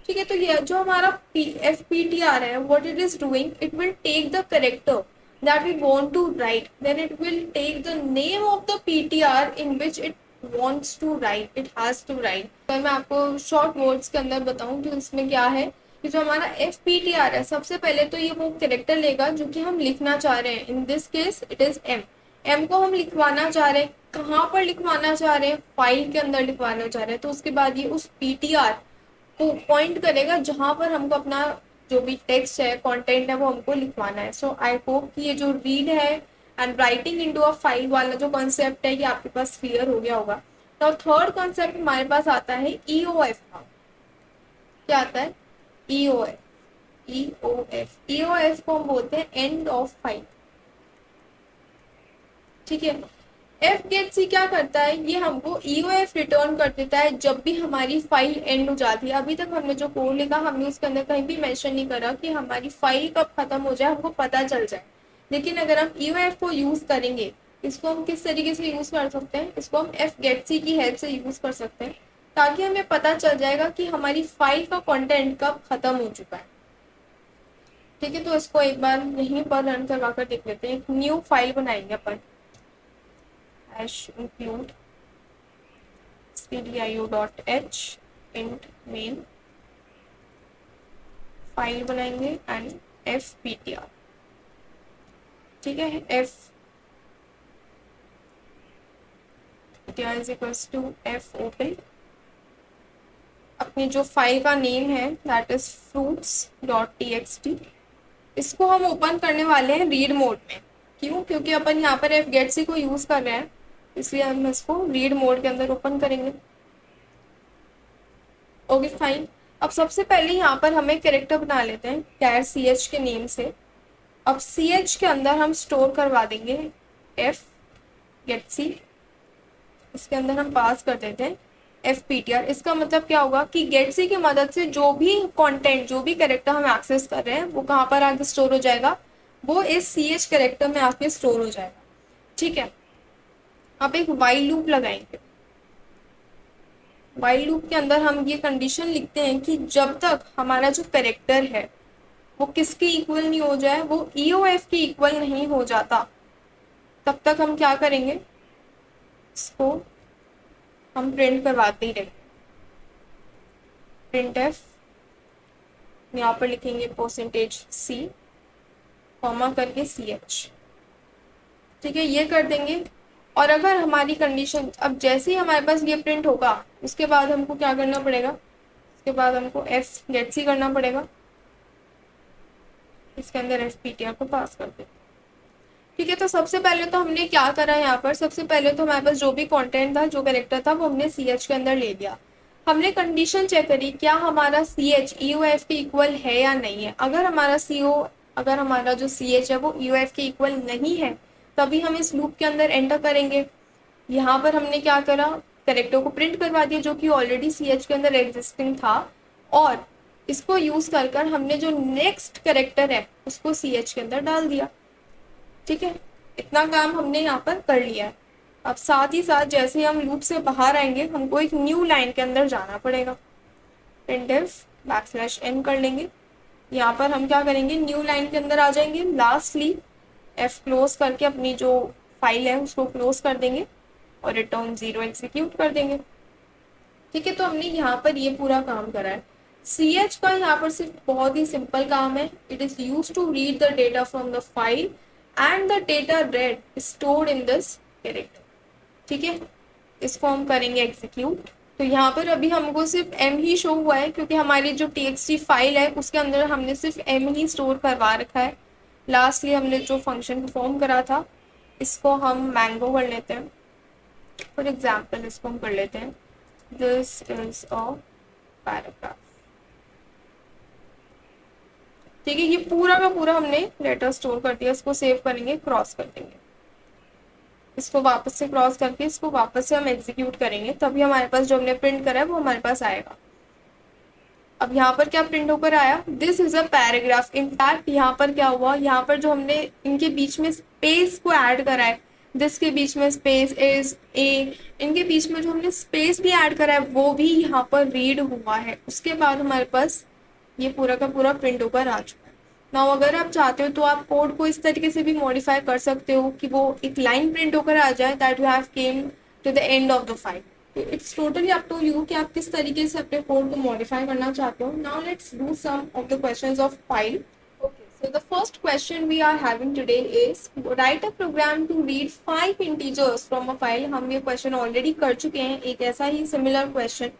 ठीक है। तो ये जो हमारा fptr है, what it is doing, it will take the character that we want to write, then it will take the name of the ptr in which it wants to write, it has to write। तो मैं आपको short words के अंदर बताऊं तो इसमें क्या है कि जो हमारा fptr है, सबसे पहले तो ये वो कैरेक्टर लेगा जो कि हम लिखना चाह रहे हैं। In this case it is m को हम लिखवाना चाह रहे हैं। कहाँ पर लिखवाना चाह रहे हैं, फाइल के अंदर लिखवाना चाह रहे हैं। तो उसके बाद ये उस ptr को पॉइंट करेगा जहां पर हमको अपना जो भी टेक्स्ट है, कंटेंट है, वो हमको लिखवाना है। सो आई होप कि ये जो रीड है and writing into a file वाला जो कॉन्सेप्ट है ये आपके पास क्लियर हो गया होगा। तो थर्ड कॉन्सेप्ट हमारे पास आता है EOF का। क्या आता है, EOF को हम बोलते हैं एंड ऑफ फाइल, ठीक है। fgetc क्या करता है, ये हमको EOF रिटर्न कर देता है जब भी हमारी फाइल एंड हो जाती है। अभी तक हमने जो कोड लिखा, हमने उसके अंदर कहीं भी मेंशन नहीं करा कि हमारी फाइल कब खत्म हो जाए, हमको पता चल जाए। लेकिन अगर हम EOF को यूज करेंगे, इसको हम किस तरीके से यूज कर सकते हैं, इसको हम fgetc की हेल्प से यूज कर सकते हैं, ताकि हमें पता चल जाएगा कि हमारी फाइल का कंटेंट कब खत्म हो चुका है, ठीक है। तो इसको एक बार यहीं पर रन करवा कर देख लेते हैं। एक न्यू फाइल बनाएंगे अपन, include stdio.h int main, file बनाएंगे एंड fptr, ठीक है। ptr is equals to f open, अपनी जो फाइल का नेम है दैट इज fruits.txt, इसको हम ओपन करने वाले हैं रीड मोड में। क्यों? क्योंकि अपन यहाँ पर एफ गेट सी को यूज कर रहे हैं, इसलिए हम इसको रीड मोड के अंदर ओपन करेंगे। Okay fine. अब सबसे पहले यहाँ पर हमें कैरेक्टर बना लेते हैं कैर सी एच के नेम से। अब सी एच के अंदर हम स्टोर करवा देंगे एफ गेट सी, इसके अंदर हम पास कर देते हैं एफ पी टी आर। इसका मतलब क्या होगा कि गेट सी की मदद से जो भी कंटेंट, जो भी कैरेक्टर हम एक्सेस कर रहे हैं वो कहाँ पर आके स्टोर हो जाएगा, वो इस सी एच कैरेक्टर में आके स्टोर हो जाएगा। ठीक है, आप एक वाइल लूप लगाएंगे। वाइल लूप के अंदर हम ये कंडीशन लिखते हैं कि जब तक हमारा जो कैरेक्टर है वो किसके इक्वल नहीं हो जाए, वो EOF के इक्वल नहीं हो जाता, तब तक हम क्या करेंगे, इसको हम प्रिंट करवाते ही रहेंगे। प्रिंट एफ, यहाँ पर लिखेंगे %C कॉमा करके CH। ठीक है, ये कर देंगे। और अगर हमारी कंडीशन, अब जैसे ही हमारे पास ये प्रिंट होगा उसके बाद हमको क्या करना पड़ेगा, उसके बाद हमको एफ गेट सी करना पड़ेगा, इसके अंदर एफ पी टी आर को पास कर दे। ठीक है, तो सबसे पहले तो हमने क्या करा यहाँ पर, सबसे पहले तो हमारे पास जो भी कंटेंट था, जो कैरेक्टर था, वो हमने सी एच के अंदर ले लिया। हमने कंडीशन चेक करी क्या हमारा सी एच EOF के इक्वल है या नहीं है। अगर हमारा जो सी एच है वो EOF के इक्वल नहीं है, तभी हम इस लूप के अंदर एंटर करेंगे। यहाँ पर हमने क्या करा, कैरेक्टर को प्रिंट करवा दिया जो कि ऑलरेडी सी एच के अंदर एग्जिस्टिंग था, और इसको यूज कर हमने जो नेक्स्ट कैरेक्टर है उसको सी एच के अंदर डाल दिया। ठीक है, इतना काम हमने यहाँ पर कर लिया है। अब साथ ही साथ जैसे ही हम लूप से बाहर आएंगे हमको एक न्यू लाइन के अंदर जाना पड़ेगा। printf \n कर लेंगे। यहाँ पर हम क्या करेंगे, न्यू लाइन के अंदर आ जाएंगे। लास्टली एफ क्लोज करके अपनी जो फाइल है उसको क्लोज कर देंगे और रिटर्न 0 एग्जीक्यूट कर देंगे। ठीक है, तो हमने यहाँ पर ये पूरा काम करा है। सी एच का यहाँ पर सिर्फ बहुत ही सिंपल काम है, it is use to read the data from the file and the data read stored in this character. ठीक है, इसको हम करेंगे एग्जीक्यूट। तो यहाँ पर अभी हमको सिर्फ m ही शो हुआ है क्योंकि हमारी जो txt फाइल है उसके अंदर हमने सिर्फ m ही स्टोर करवा रखा है। लास्टली हमने जो फंक्शन परफॉर्म करा था इसको हम मैंगो कर लेते हैं। फॉर एग्जाम्पल इसको हम कर लेते हैं दिस इज अ पैराग्राफ। ठीक है, ये पूरा का पूरा हमने लेटर स्टोर कर दिया। इसको सेव करेंगे, क्रॉस कर देंगे, इसको वापस से क्रॉस करके इसको वापस से हम एग्जीक्यूट करेंगे, तभी हमारे पास जो हमने प्रिंट करा है वो हमारे पास आएगा। अब यहाँ पर क्या प्रिंट होकर आया, this is a paragraph. In fact यहाँ पर क्या हुआ, यहाँ पर जो हमने इनके बीच में स्पेस को ऐड करा है, दिस के बीच में स्पेस, इज, ए, इनके बीच में जो हमने स्पेस भी ऐड करा है वो भी यहाँ पर रीड हुआ है। उसके बाद हमारे पास ये पूरा का पूरा प्रिंट होकर आ चुका है। नाउ अगर आप चाहते हो तो आप कोड को इस तरीके से भी मॉडिफाई कर सकते हो कि वो एक लाइन प्रिंट होकर आ जाए, that you have came to the end of the file. It's totally up to you कि आप किस तरीके से अपने कोड को मॉडिफाई करना चाहते हो। Now let's do some of the questions of file. Okay, so the first question we are having today is write a program to read 5 integers from a file। हम ये क्वेश्चन ऑलरेडी कर चुके हैं, एक ऐसा ही सिमिलर क्वेश्चन।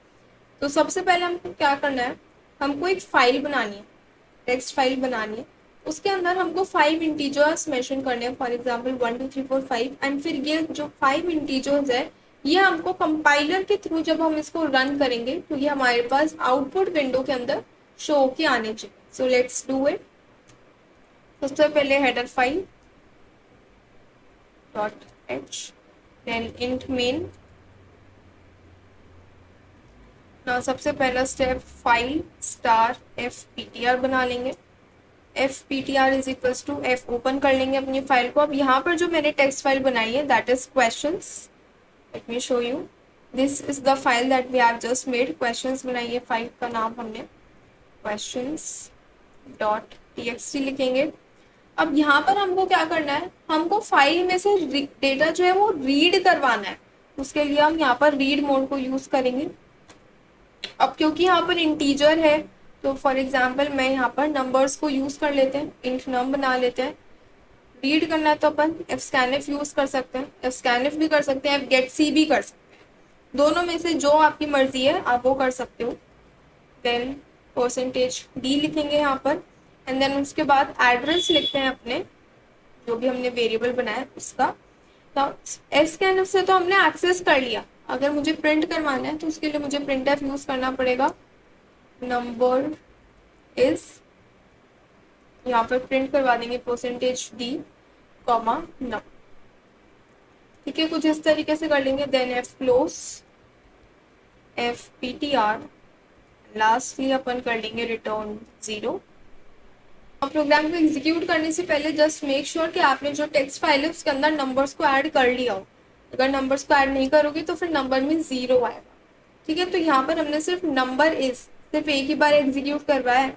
तो सबसे पहले हमको क्या करना है, हमको एक फाइल बनानी है, टेक्स्ट फाइल बनानी है। उसके अंदर हमको 5 इंटीजर्स मेंशन करने हैं, फॉर एग्जांपल 1 2 3 4 5। एंड फिर ये जो 5 इंटीजर्स है ये हमको कंपाइलर के थ्रू जब हम इसको रन करेंगे तो ये हमारे पास आउटपुट विंडो के अंदर शो होके आने चाहिए। So let's do it. सबसे पहले header file .h, then int main। ना सबसे पहला स्टेप फाइल स्टार fptr बना लेंगे। fptr is equals to f open कर लेंगे अपनी फाइल को। अब यहाँ पर जो मैंने टेक्स्ट फाइल बनाई है that is questions. Let me show you, this is the file that we have just made. Questions बनाई है, फाइल का नाम हमने questions.txt लिखेंगे। अब यहाँ पर हमको क्या करना है, हमको फाइल में से डेटा जो है वो रीड करवाना है। उसके लिए हम यहाँ पर रीड मोड को यूज करेंगे। अब क्योंकि यहाँ पर इंटीजर है तो फॉर एग्जाम्पल मैं यहाँ पर नंबर्स को यूज कर लेते हैं, इंट नम बना लेते हैं। रीड करना है तो अपन fscanf यूज कर सकते हैं, fscanf भी कर सकते हैं, fgetc भी कर सकते हैं, दोनों में से जो आपकी मर्जी है आप वो कर सकते हो। देन परसेंटेज डी लिखेंगे यहाँ पर, एंड देन उसके बाद एड्रेस लिखते हैं अपने जो भी हमने वेरिएबल बनाया है उसका। तो fscanf से तो हमने एक्सेस कर लिया, अगर मुझे प्रिंट करवाना है तो उसके लिए मुझे printf यूज करना पड़ेगा। नंबर इज, यहाँ पर प्रिंट करवा देंगे परसेंटेज डी कॉमा नम, ठीक है, कुछ इस तरीके से कर लेंगे। Then F close, F P T R, lastly अपन कर लेंगे रिटर्न 0। और प्रोग्राम को एग्जीक्यूट करने से पहले जस्ट मेक श्योर कि आपने जो टेक्स्ट फाइल है उसके अंदर नंबर्स को ऐड कर लिया हो, अगर नंबर्स को ऐड नहीं करोगे तो फिर नंबर में 0 आएगा, ठीक है। तो यहाँ पर हमने सिर्फ नंबर इज सिर्फ एक ही बार एग्जीक्यूट करवाया है,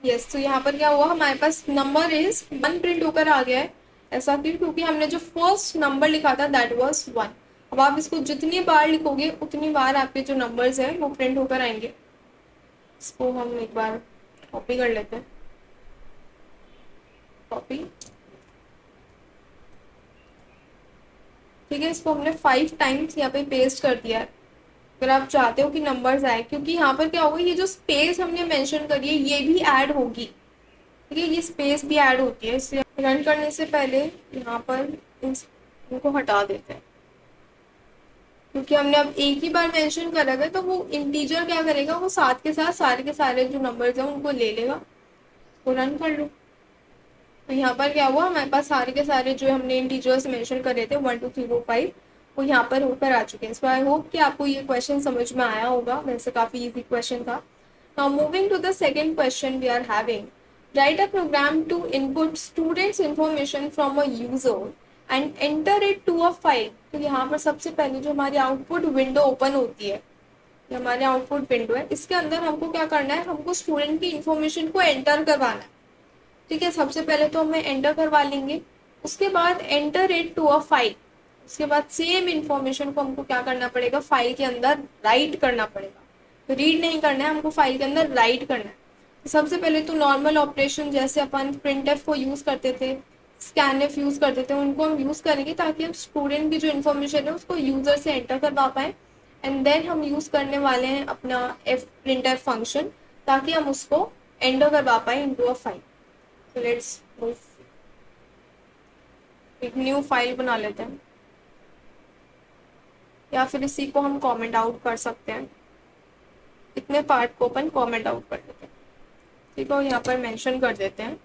यस। तो यहाँ पर क्या हुआ, हमारे पास नंबर इज 1 प्रिंट होकर आ गया है। ऐसा क्यों, क्योंकि हमने जो फर्स्ट नंबर लिखा था दैट वाज 1। अब आप इसको जितनी बार लिखोगे उतनी बार आपके जो नंबर्स हैं वो प्रिंट होकर आएंगे। इसको हम एक बार कॉपी कर लेते हैं, कॉपी, ठीक है। इसको हमने 5 टाइम्स यहाँ पे पेस्ट कर दिया है। अगर आप चाहते हो कि नंबर्स आए, क्योंकि यहाँ पर क्या होगा, ये जो स्पेस हमने मेंशन करी है ये भी ऐड होगी, ठीक है, ये स्पेस भी ऐड होती है। इसलिए रन करने से पहले यहाँ पर इनको हटा देते हैं, क्योंकि हमने अब एक ही बार मेंशन करा है तो वो इंटीजर क्या करेगा, वो साथ के साथ सारे के सारे जो नंबर्स हैं उनको ले लेगा। तो रन कर लो, तो यहाँ पर क्या हुआ, हमारे पास सारे के सारे जो हमने इंटीजर्स मेंशन करे थे 1 2 3 4 5 वो यहाँ पर होकर आ चुके हैं। सो आई होप कि आपको ये क्वेश्चन समझ में आया होगा, वैसे काफ़ी इजी क्वेश्चन था। Now moving to the second question we are having, write a program to input students information from a user and enter it to a file. तो यहाँ पर सबसे पहले जो हमारी आउटपुट विंडो ओपन होती है, ये हमारे आउटपुट विंडो है, इसके अंदर हमको क्या करना है, हमको स्टूडेंट की इंफॉर्मेशन को एंटर करवाना है, ठीक है। सबसे पहले तो हमें एंटर करवा लेंगे, उसके बाद enter it to a file, उसके बाद सेम इंफॉर्मेशन को हमको क्या करना पड़ेगा, फाइल के अंदर राइट करना पड़ेगा। तो रीड नहीं करना है हमको, फाइल के अंदर राइट करना है। तो सबसे पहले तो नॉर्मल ऑपरेशन जैसे अपन प्रिंटफ को यूज करते थे, स्कैनफ यूज करते थे, उनको हम यूज करेंगे ताकि हम स्टूडेंट की जो इन्फॉर्मेशन है उसको यूजर से एंटर करवा पाए। एंड देन हम यूज करने वाले हैं अपना प्रिंटफ फंक्शन ताकि हम उसको एंटर करवा पाए into a file. So let's move, एक न्यू फाइल बना लेते हैं, या फिर इसी को हम कमेंट आउट कर सकते हैं, इतने पार्ट को अपन कमेंट आउट कर देते हैं, ठीक है। यहाँ पर मेंशन कर देते हैं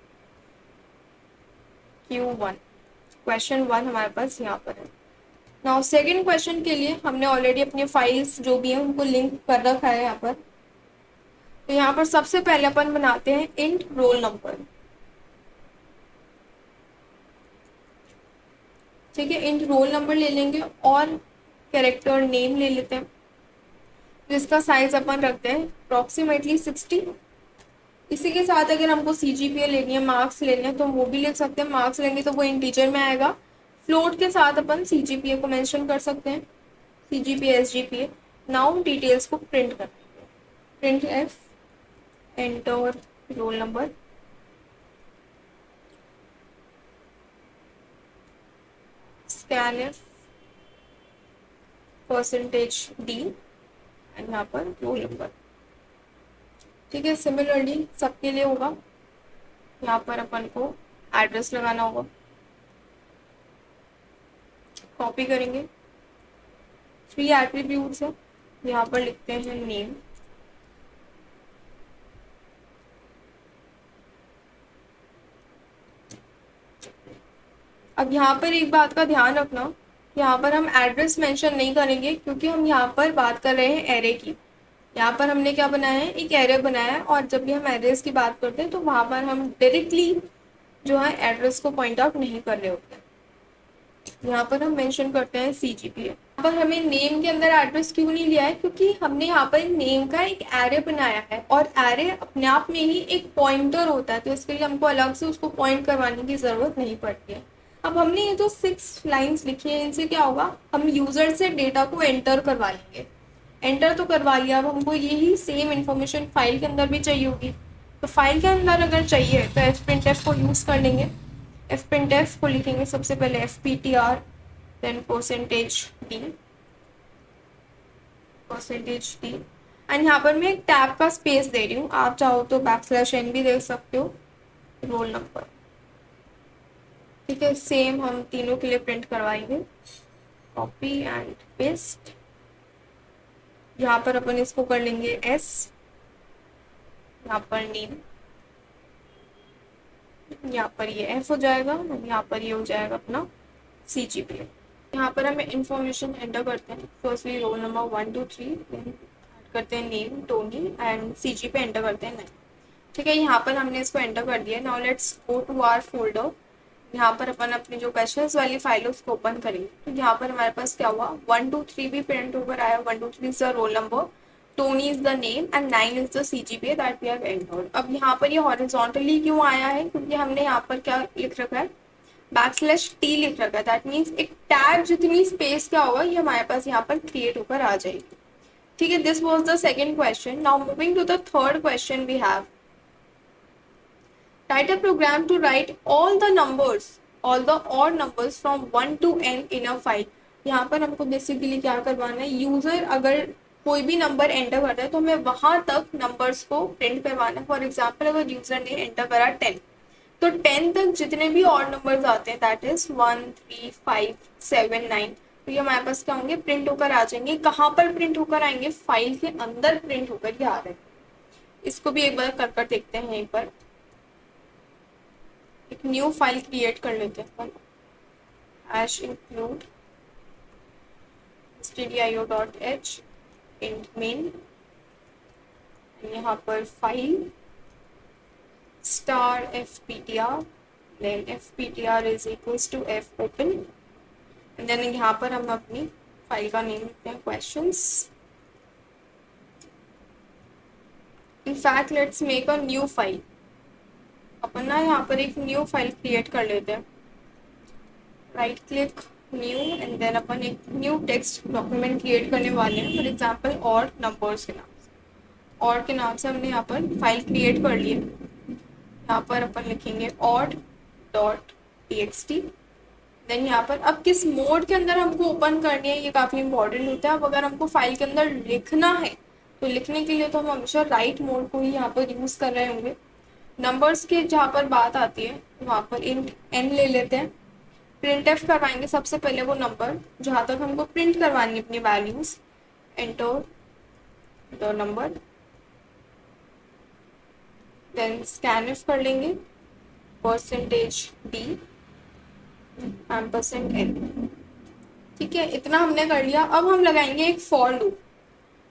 Q1, क्वेश्चन 1 हमारे पास यहाँ पर है। नाउ सेकंड क्वेश्चन के लिए हमने ऑलरेडी अपनी फाइल्स जो भी हैं उनको लिंक कर रखा है यहाँ पर। तो यहाँ पर सबसे पहले अपन बनाते हैं इंट रोल नंबर, ठीक है। इंट रोल नंबर ले लेंगे और कैरेक्टर नेम ले लेते हैं, जिसका साइज अपन रखते हैं अप्रॉक्सीमेटली 60। इसी के साथ अगर हमको CGPA लेनी है, मार्क्स लेने हैं, तो वो भी लिख सकते हैं। मार्क्स लेंगे तो वो इंटीजर में आएगा, फ्लोट के साथ अपन CGPA को मेंशन कर सकते हैं, CGPA SGPA। नाउ डिटेल्स को प्रिंट कर देंगे, print F enter roll number, scanf percentage D and यहाँ पर रोल नंबर, ठीक है। सिमिलरली सबके लिए होगा, यहाँ पर अपन को एड्रेस लगाना होगा, कॉपी करेंगे, 3 एट्रीब्यूट्स है, यहाँ पर लिखते हैं नेम, अब यहाँ पर एक बात का ध्यान रखना, यहाँ पर हम एड्रेस मेंशन नहीं करेंगे क्योंकि हम यहाँ पर बात कर रहे हैं एरे की। यहाँ पर हमने क्या बनाया है, एक एरे बनाया है, और जब भी हम एड्रेस की बात करते हैं तो वहाँ पर हम डायरेक्टली जो है एड्रेस को पॉइंट आउट नहीं कर रहे होते हैं। यहाँ पर हम मेंशन करते हैं CGPA। यहाँ पर हमें नेम के अंदर एड्रेस क्यों नहीं लिया है, क्योंकि हमने यहाँ पर नेम का एक एरे बनाया है, और एरे अपने आप में ही एक पॉइंटर होता है, तो इसके लिए हमको अलग से उसको पॉइंट करवाने की जरूरत नहीं पड़ती है। अब हमने ये जो 6 लाइन्स लिखी है, इनसे क्या होगा, हम यूजर से डेटा को एंटर करवा लेंगे। एंटर तो करवा लिया, अब हमको यही सेम इन्फॉर्मेशन फाइल के अंदर भी चाहिए होगी। तो फाइल के अंदर अगर चाहिए तो fprintf को यूज कर लेंगे, एफ प्रिंट एफ को लिखेंगे सबसे पहले FPTR, देन %d एंड यहाँ पर मैं एक टैब का स्पेस दे रही हूँ, आप चाहो तो \n भी दे सकते हो, रोल नंबर। ठीक है, सेम हम तीनों के लिए प्रिंट करवाएंगे, कॉपी एंड पेस्ट। यहाँ पर अपन इसको कर लेंगे S, यहाँ पर नेम, यहाँ पर ये F हो जाएगा और यहाँ पर ये हो जाएगा अपना CGPA। यहाँ पर हमें इंफॉर्मेशन एंटर करते हैं, फर्स्टली रोल नंबर 1 2 3, देन करते हैं नेम टोनी एंड CG पे एंटर करते हैं 9। ठीक है, यहाँ पर हमने इसको एंटर कर दिया। Now let's go to our folder. यहाँ पर अपन अपने जो क्वेश्चंस वाली फाइल है उसको ओपन करेंगे। तो यहाँ पर हमारे पास क्या हुआ, 1 2 3 भी प्रिंट होकर आया। 1 2 3 is the roll number, Tony is the name and 9 is the CGPA that we have entered. अब यहाँ पर ये हॉरिजॉन्टली क्यों आया है, क्योंकि हमने यहाँ पर क्या लिख रखा है, \T लिख रखा है। दैट मीन्स एक टैब जितनी स्पेस क्या होगा ये हमारे पास यहाँ पर क्रिएट होकर आ जाएगी। ठीक है, this was the second question. Now moving to the third question we have, write a program to write all the odd numbers from 1 to n in a file। यहाँ पर हमको बेसिकली क्या करवाना है, यूजर अगर कोई भी नंबर एंटर करता है तो हमें वहां तक नंबर्स को प्रिंट करवाना है। फॉर एग्जाम्पल अगर यूजर ने एंटर करा 10, तो 10 तक जितने भी ऑड नंबर्स आते हैं दैट इज 1 3 5 7 9, तो ये हमारे पास क्या होंगे, प्रिंट होकर आ जाएंगे। कहाँ पर प्रिंट होकर आएंगे, फाइल के अंदर प्रिंट होकर ही आ रहे हैं। इसको भी एक बार कर देखते हैं। यहीं पर एक न्यू फाइल क्रिएट कर लेते हैं, #include stdio.h int main, यहाँ पर file *fptr, then fptr is equals to f open, and then यहाँ पर हम अपनी फाइल का नेम लिखते हैं questions। In fact, let's make a new file। अपन ना यहाँ पर एक न्यू फाइल क्रिएट कर लेते हैं, right click new, and then अपन एक न्यू टेक्स्ट डॉक्यूमेंट क्रिएट करने वाले हैं। फॉर एग्जांपल ऑड नंबर्स के नाम से, ऑड के नाम से हमने यहाँ पर फाइल क्रिएट कर ली है। यहाँ पर अपन लिखेंगे odd.txt। देन यहाँ पर अब किस मोड के अंदर हमको ओपन करनी है ये काफ़ी इंपॉर्टेंट होता है। अब अगर हमको फाइल के अंदर लिखना है तो लिखने के लिए तो हम हमेशा राइट मोड को ही यहाँ पर यूज़ कर रहे होंगे। नंबर्स के जहाँ पर बात आती है वहाँ पर int n ले लेते हैं। प्रिंट एफ करवाएंगे सबसे पहले वो नंबर जहाँ तक हमको प्रिंट करवानी है अपनी values. Enter the number, then scanf कर लेंगे %d %n। ठीक है, इतना हमने कर लिया। अब हम लगाएंगे एक फॉर लूप।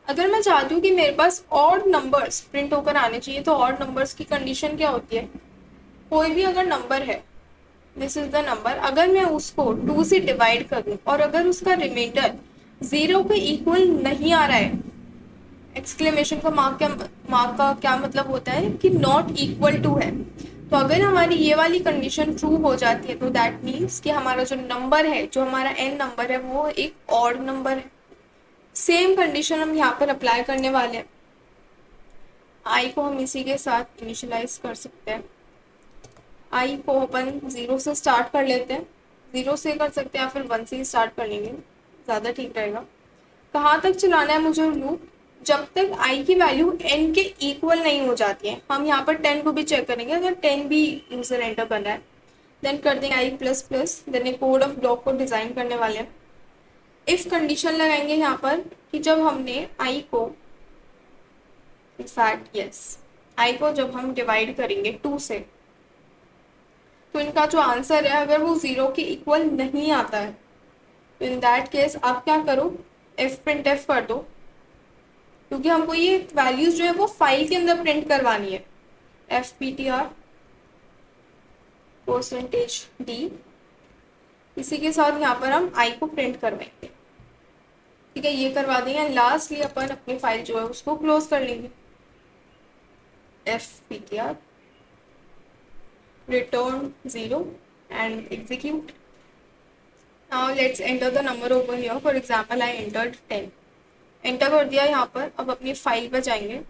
अगर मैं चाहती हूँ कि मेरे पास ऑड नंबर्स प्रिंट होकर आने चाहिए तो ऑड नंबर्स की कंडीशन क्या होती है, कोई भी अगर नंबर है, दिस इज द नंबर, अगर मैं उसको 2 से डिवाइड करूँ और अगर उसका रिमाइंडर 0 के इक्वल नहीं आ रहा है, एक्सक्लेमेशन का मार्क का क्या मतलब होता है कि नॉट इक्वल टू है, तो अगर हमारी ये वाली कंडीशन ट्रू हो जाती है तो दैट मीन्स कि हमारा जो नंबर है, जो हमारा n नंबर है, वो एक ऑड नंबर है। सेम कंडीशन हम यहाँ पर अप्लाई करने वाले हैं। i को हम इसी के साथ इनिशियलाइज कर सकते हैं। i को अपन 0 से स्टार्ट कर लेते हैं, 0 से कर सकते हैं या फिर 1 से ही स्टार्ट कर लेंगे, ज़्यादा ठीक रहेगा। कहाँ तक चलाना है मुझे लूप, जब तक i की वैल्यू n के इक्वल नहीं हो जाती है। हम यहाँ पर 10 को भी चेक करेंगे, अगर 10 भी यूजर एंटर करना है देन कर देंगे i++, देन एक कोड ऑफ ब्लॉक को डिजाइन करने वाले हैं। इफ कंडीशन लगाएंगे यहाँ पर कि जब हमने i को इनफैक्ट i को जब हम डिवाइड करेंगे 2 से तो इनका जो आंसर है अगर वो 0 के इक्वल नहीं आता है तो इन दैट केस आप क्या करो, f कर दो, क्योंकि हमको ये वैल्यूज जो है वो फाइल के अंदर प्रिंट करवानी है। fptr %d, इसी के साथ यहाँ पर हम i को प्रिंट करवाएंगे। ठीक है, ये करवा देंगे। लास्टली अपन अपनी फाइल जो है उसको क्लोज कर लेंगे। fptr return 0 and execute। now let's enter the number over here। for example I entered 10, enter कर दिया यहाँ पर। अब अपनी फाइल पर जाएंगे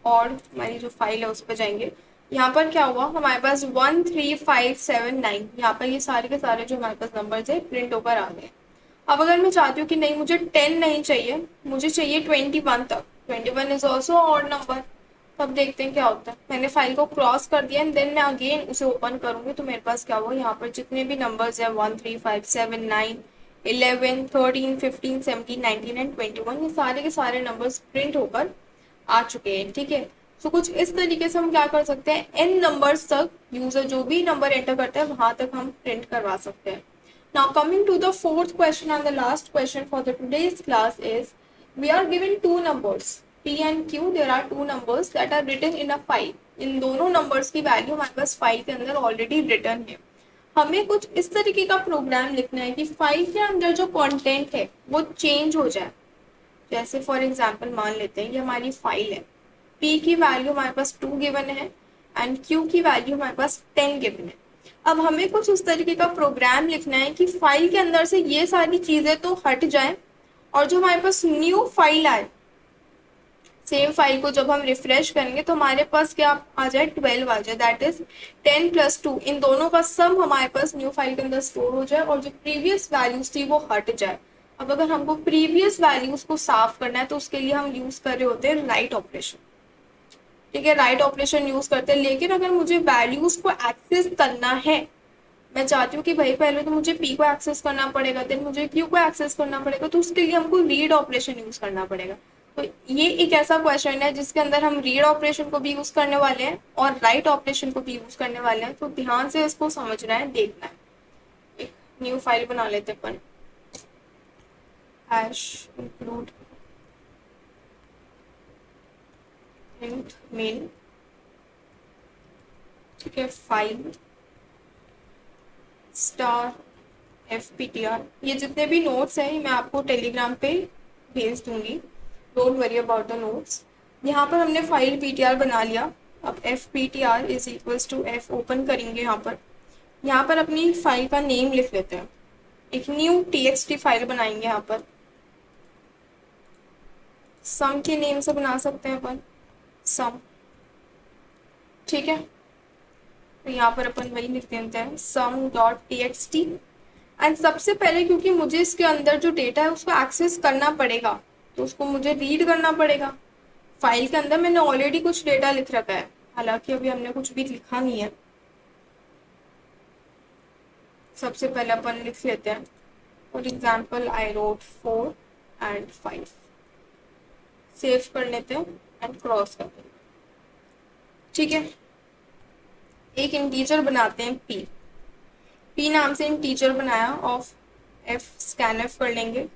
और हमारी जो फाइल है उस पर जाएंगे। यहाँ पर क्या हुआ, हमारे पास 13579, यहाँ पर ये सारे के सारे जो हमारे पास नंबर थे प्रिंट होकर आ गए। अब अगर मैं चाहती हूँ कि नहीं मुझे 10 नहीं चाहिए, मुझे चाहिए 21 तक, 21 इज ऑल्सो ऑड नंबर, तब देखते हैं क्या होता है। मैंने फाइल को क्रॉस कर दिया एंड देन मैं अगेन उसे ओपन करूंगी, तो मेरे पास क्या हुआ, यहाँ पर जितने भी नंबर्स है 13579, 11, 13, 15, 17, 19 एंड 21, ये सारे के सारे नंबर्स प्रिंट होकर आ चुके हैं। ठीक है, तो कुछ इस तरीके से हम क्या कर सकते हैं, एन नंबर्स तक यूजर जो भी नंबर एंटर करता है वहां तक हम प्रिंट करवा सकते हैं। Now coming to the fourth question and the last question for the today's class is, we are given two numbers P and Q. There are two numbers that are written in a file. इन दोनों numbers की value हमारे पास file के अंदर already return है। हमें कुछ इस तरीके का प्रोग्राम लिखना है कि फाइल के अंदर जो कंटेंट है वो चेंज हो जाए। जैसे फॉर एग्जांपल मान लेते हैं ये हमारी फाइल है, P की वैल्यू हमारे पास 2 गिवन है एंड Q की वैल्यू हमारे पास 10 गिवन है। अब हमें कुछ उस तरीके का प्रोग्राम लिखना है कि फाइल के अंदर से ये सारी चीजें तो हट जाएं और जो हमारे पास न्यू फाइल आए, सेम फाइल को जब हम रिफ्रेश करेंगे तो हमारे पास क्या आ जाए, 12 आ जाए, दैट इज 10 + 2, इन दोनों का सम हमारे पास न्यू फाइल के अंदर स्टोर हो जाए और जो प्रीवियस वैल्यूज थी वो हट जाए। अब अगर हमको प्रीवियस वैल्यूज को साफ करना है तो उसके लिए हम यूज कर रहे होते हैं राइट ऑपरेशन। ठीक है, राइट ऑपरेशन यूज करते हैं, लेकिन अगर मुझे वैल्यूज को एक्सेस करना है, मैं चाहती हूँ कि भाई पहले तो मुझे P को एक्सेस करना पड़ेगा, देन मुझे Q को एक्सेस करना पड़ेगा, तो उसके लिए हमको रीड ऑपरेशन यूज करना पड़ेगा। तो ये एक ऐसा क्वेश्चन है जिसके अंदर हम रीड ऑपरेशन को भी यूज करने वाले हैं और राइट ऑपरेशन को भी यूज करने वाले हैं, तो ध्यान से इसको समझना है, देखना है। एक न्यू फाइल बना लेते अपन, हैश इंक्लूड int main। ठीक है, फाइल स्टार FPTR, ये जितने भी नोट्स हैं मैं आपको टेलीग्राम पे भेज दूंगी, don't worry about the notes. यहाँ पर हमने फाइल PTR बना लिया। अब FPTR is equals to F, open करेंगे यहाँ पर अपनी फाइल का नेम लिख लेते हैं, एक न्यू TXT फाइल बनाएंगे। यहाँ पर सम के नेम से बना सकते हैं अपन, सम। ठीक है, तो यहाँ पर अपन वही लिख देते हैं sum.txt एंड सबसे पहले क्योंकि मुझे इसके अंदर जो डेटा है उसको एक्सेस करना पड़ेगा तो उसको मुझे रीड करना पड़ेगा। फाइल के अंदर मैंने ऑलरेडी कुछ डेटा लिख रखा है, हालांकि अभी हमने कुछ भी लिखा नहीं है। सबसे पहले अपन लिख लेते हैं, for example I wrote 4 and 5, save कर लेते हैं एंड क्रॉस कर देते हैं। ठीक है, एक इंटीजर बनाते हैं P नाम से इंटीजर बनाया, ऑफ F स्कैन F कर लेंगे।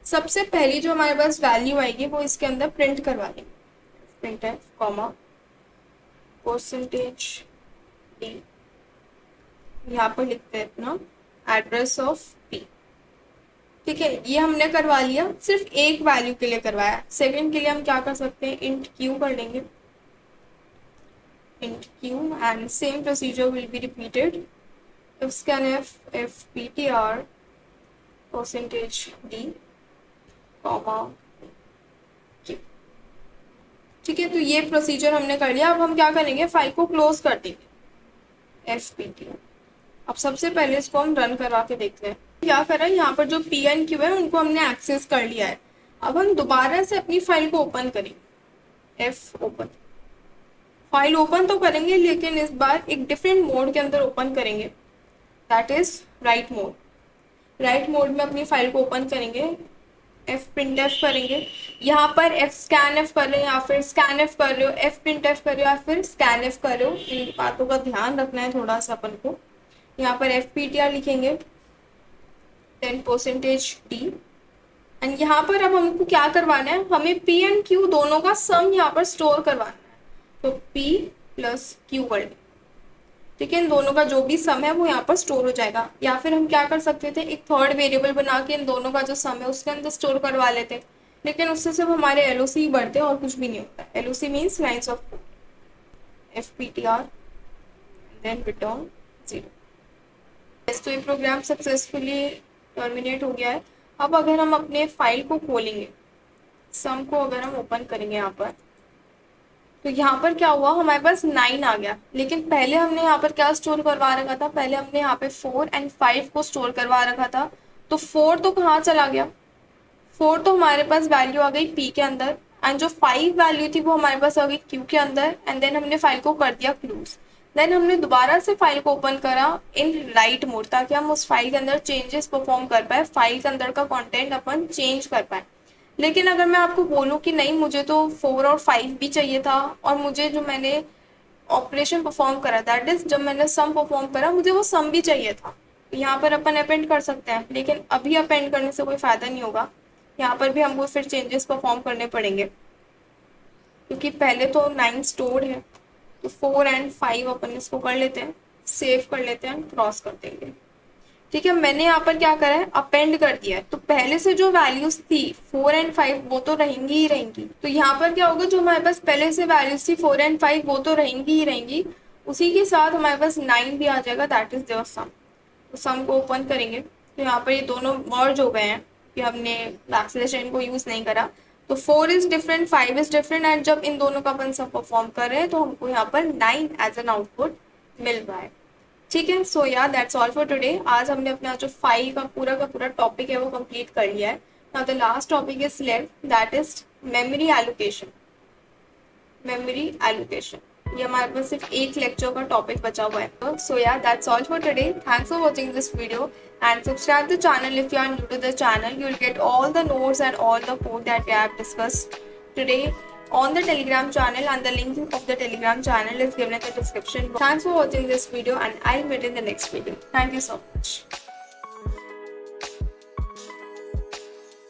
सबसे पहली जो हमारे पास वैल्यू आएगी वो इसके अंदर प्रिंट करवा लेंगे, प्रिंट F कॉमा %d, यहाँ पर लिखते हैं अपना एड्रेस ऑफ P। ठीक है, ये हमने करवा लिया, सिर्फ एक वैल्यू के लिए करवाया। सेकंड के लिए हम क्या कर सकते हैं, int Q कर लेंगे, int Q and same procedure will be repeated। If scanf FPTR %d comma Q। ठीक है, तो ये प्रोसीजर हमने कर लिया। अब हम क्या करेंगे, फाइल को क्लोज कर देंगे FPTR। अब सबसे पहले इसको हम रन करा के देखते हैं क्या कर रहा है। यहाँ पर जो P and Q है उनको हमने एक्सेस कर लिया है। अब हम दोबारा से अपनी फाइल को ओपन करेंगे, F ओपन। फाइल ओपन तो करेंगे लेकिन इस बार एक डिफरेंट मोड के अंदर ओपन करेंगे, that is right mode. Right mode में अपनी फाइल को ओपन करेंगे, F प्रिंट F करेंगे। यहाँ पर F स्कैन F कर रहे हो या फिर स्कैन F कर रहे हो, F प्रिंट F कर रहे हो या फिर स्कैन F कर रहे हो, इन बातों का ध्यान रखना है थोड़ा सा अपन को। यहाँ पर FPTR लिखेंगे, देन %d एंड यहाँ पर अब हमको क्या करवाना है, हमें P and Q दोनों का सम यहाँ पर स्टोर करवाना है, तो P + Q कर लें। ठीक है, इन दोनों का जो भी सम है वो यहाँ पर स्टोर हो जाएगा। या फिर हम क्या कर सकते थे, एक थर्ड वेरिएबल बना के इन दोनों का जो सम है उसके अंदर स्टोर करवा लेते, लेकिन उससे सिर्फ हमारे LOC बढ़ते और कुछ भी नहीं होता। LOC means lines of code, FPTR then return 0। तो ये प्रोग्राम सक्सेसफुली टर्मिनेट हो गया है। अब अगर हम अपने फाइल को खोलेंगे, सम को अगर हम ओपन करेंगे यहाँ पर, तो यहाँ पर क्या हुआ, हमारे पास 9 आ गया, लेकिन पहले हमने यहाँ पर क्या स्टोर करवा रखा था, पहले हमने यहाँ पे 4 एंड 5 को स्टोर करवा रखा था। तो 4 तो कहाँ चला गया, 4 तो हमारे पास वैल्यू आ गई पी के अंदर, एंड जो 5 वैल्यू थी वो हमारे पास आ गई क्यू के अंदर, एंड देन हमने फाइल को कर दिया क्लोज। देन हमने दोबारा से फाइल को ओपन करा इन राइट मोड, ताकि हम उस फाइल के अंदर चेंजेस परफॉर्म कर पाए, फाइल के अंदर का कंटेंट अपन चेंज कर पाए। लेकिन अगर मैं आपको बोलूँ कि नहीं मुझे तो 4 और 5 भी चाहिए था, और मुझे जो मैंने ऑपरेशन परफॉर्म करा, दैट इज जब मैंने सम परफॉर्म करा, मुझे वो सम भी चाहिए था, तो यहाँ पर अपन अपेंड कर सकते हैं, लेकिन अभी अपेंड करने से कोई फायदा नहीं होगा। यहाँ पर भी हमको फिर चेंजेस परफॉर्म करने पड़ेंगे, क्योंकि पहले तो 9 स्टोर्ड है। तो 4 एंड 5 अपन इसको कर लेते हैं, सेव कर लेते हैं, क्रॉस कर देंगे। ठीक है, मैंने यहाँ पर क्या करा है, अपेंड कर दिया है। तो पहले से जो वैल्यूज थी 4 एंड 5 वो तो रहेंगी ही रहेंगी। तो यहाँ पर क्या होगा, जो हमारे पास पहले से वैल्यूज थी 4 एंड 5 वो तो रहेंगी ही रहेंगी, उसी के साथ हमारे पास 9 भी आ जाएगा, दैट इज देयर सम। तो सम को ओपन करेंगे तो यहाँ पर ये दोनों मर्ज हो गए हैं, कि हमने बैकस्लैश एन को यूज नहीं करा। तो 4 is different, 5 is different, and जब इन दोनों का अपन सब परफॉर्म कर रहे हैं तो हमको यहाँ पर 9 एज एन आउटपुट मिल रहा है। ठीक है, सो या दैट्स ऑल फॉर टुडे। आज हमने अपना जो 5 का पूरा टॉपिक है वो कंप्लीट कर लिया है। Now the last topic is left, that is memory allocation. Memory allocation ये हमारे पास सिर्फ एक लेक्चर का टॉपिक बचा हुआ है। सो या that's all for today. Thanks for watching this video and subscribe the channel if you are new to the channel. You will get all the notes and all the code that we have discussed today on the Telegram channel, and the link of the Telegram channel is given in the description. Thanks for watching this video, and I'll meet in the next video. Thank you so much.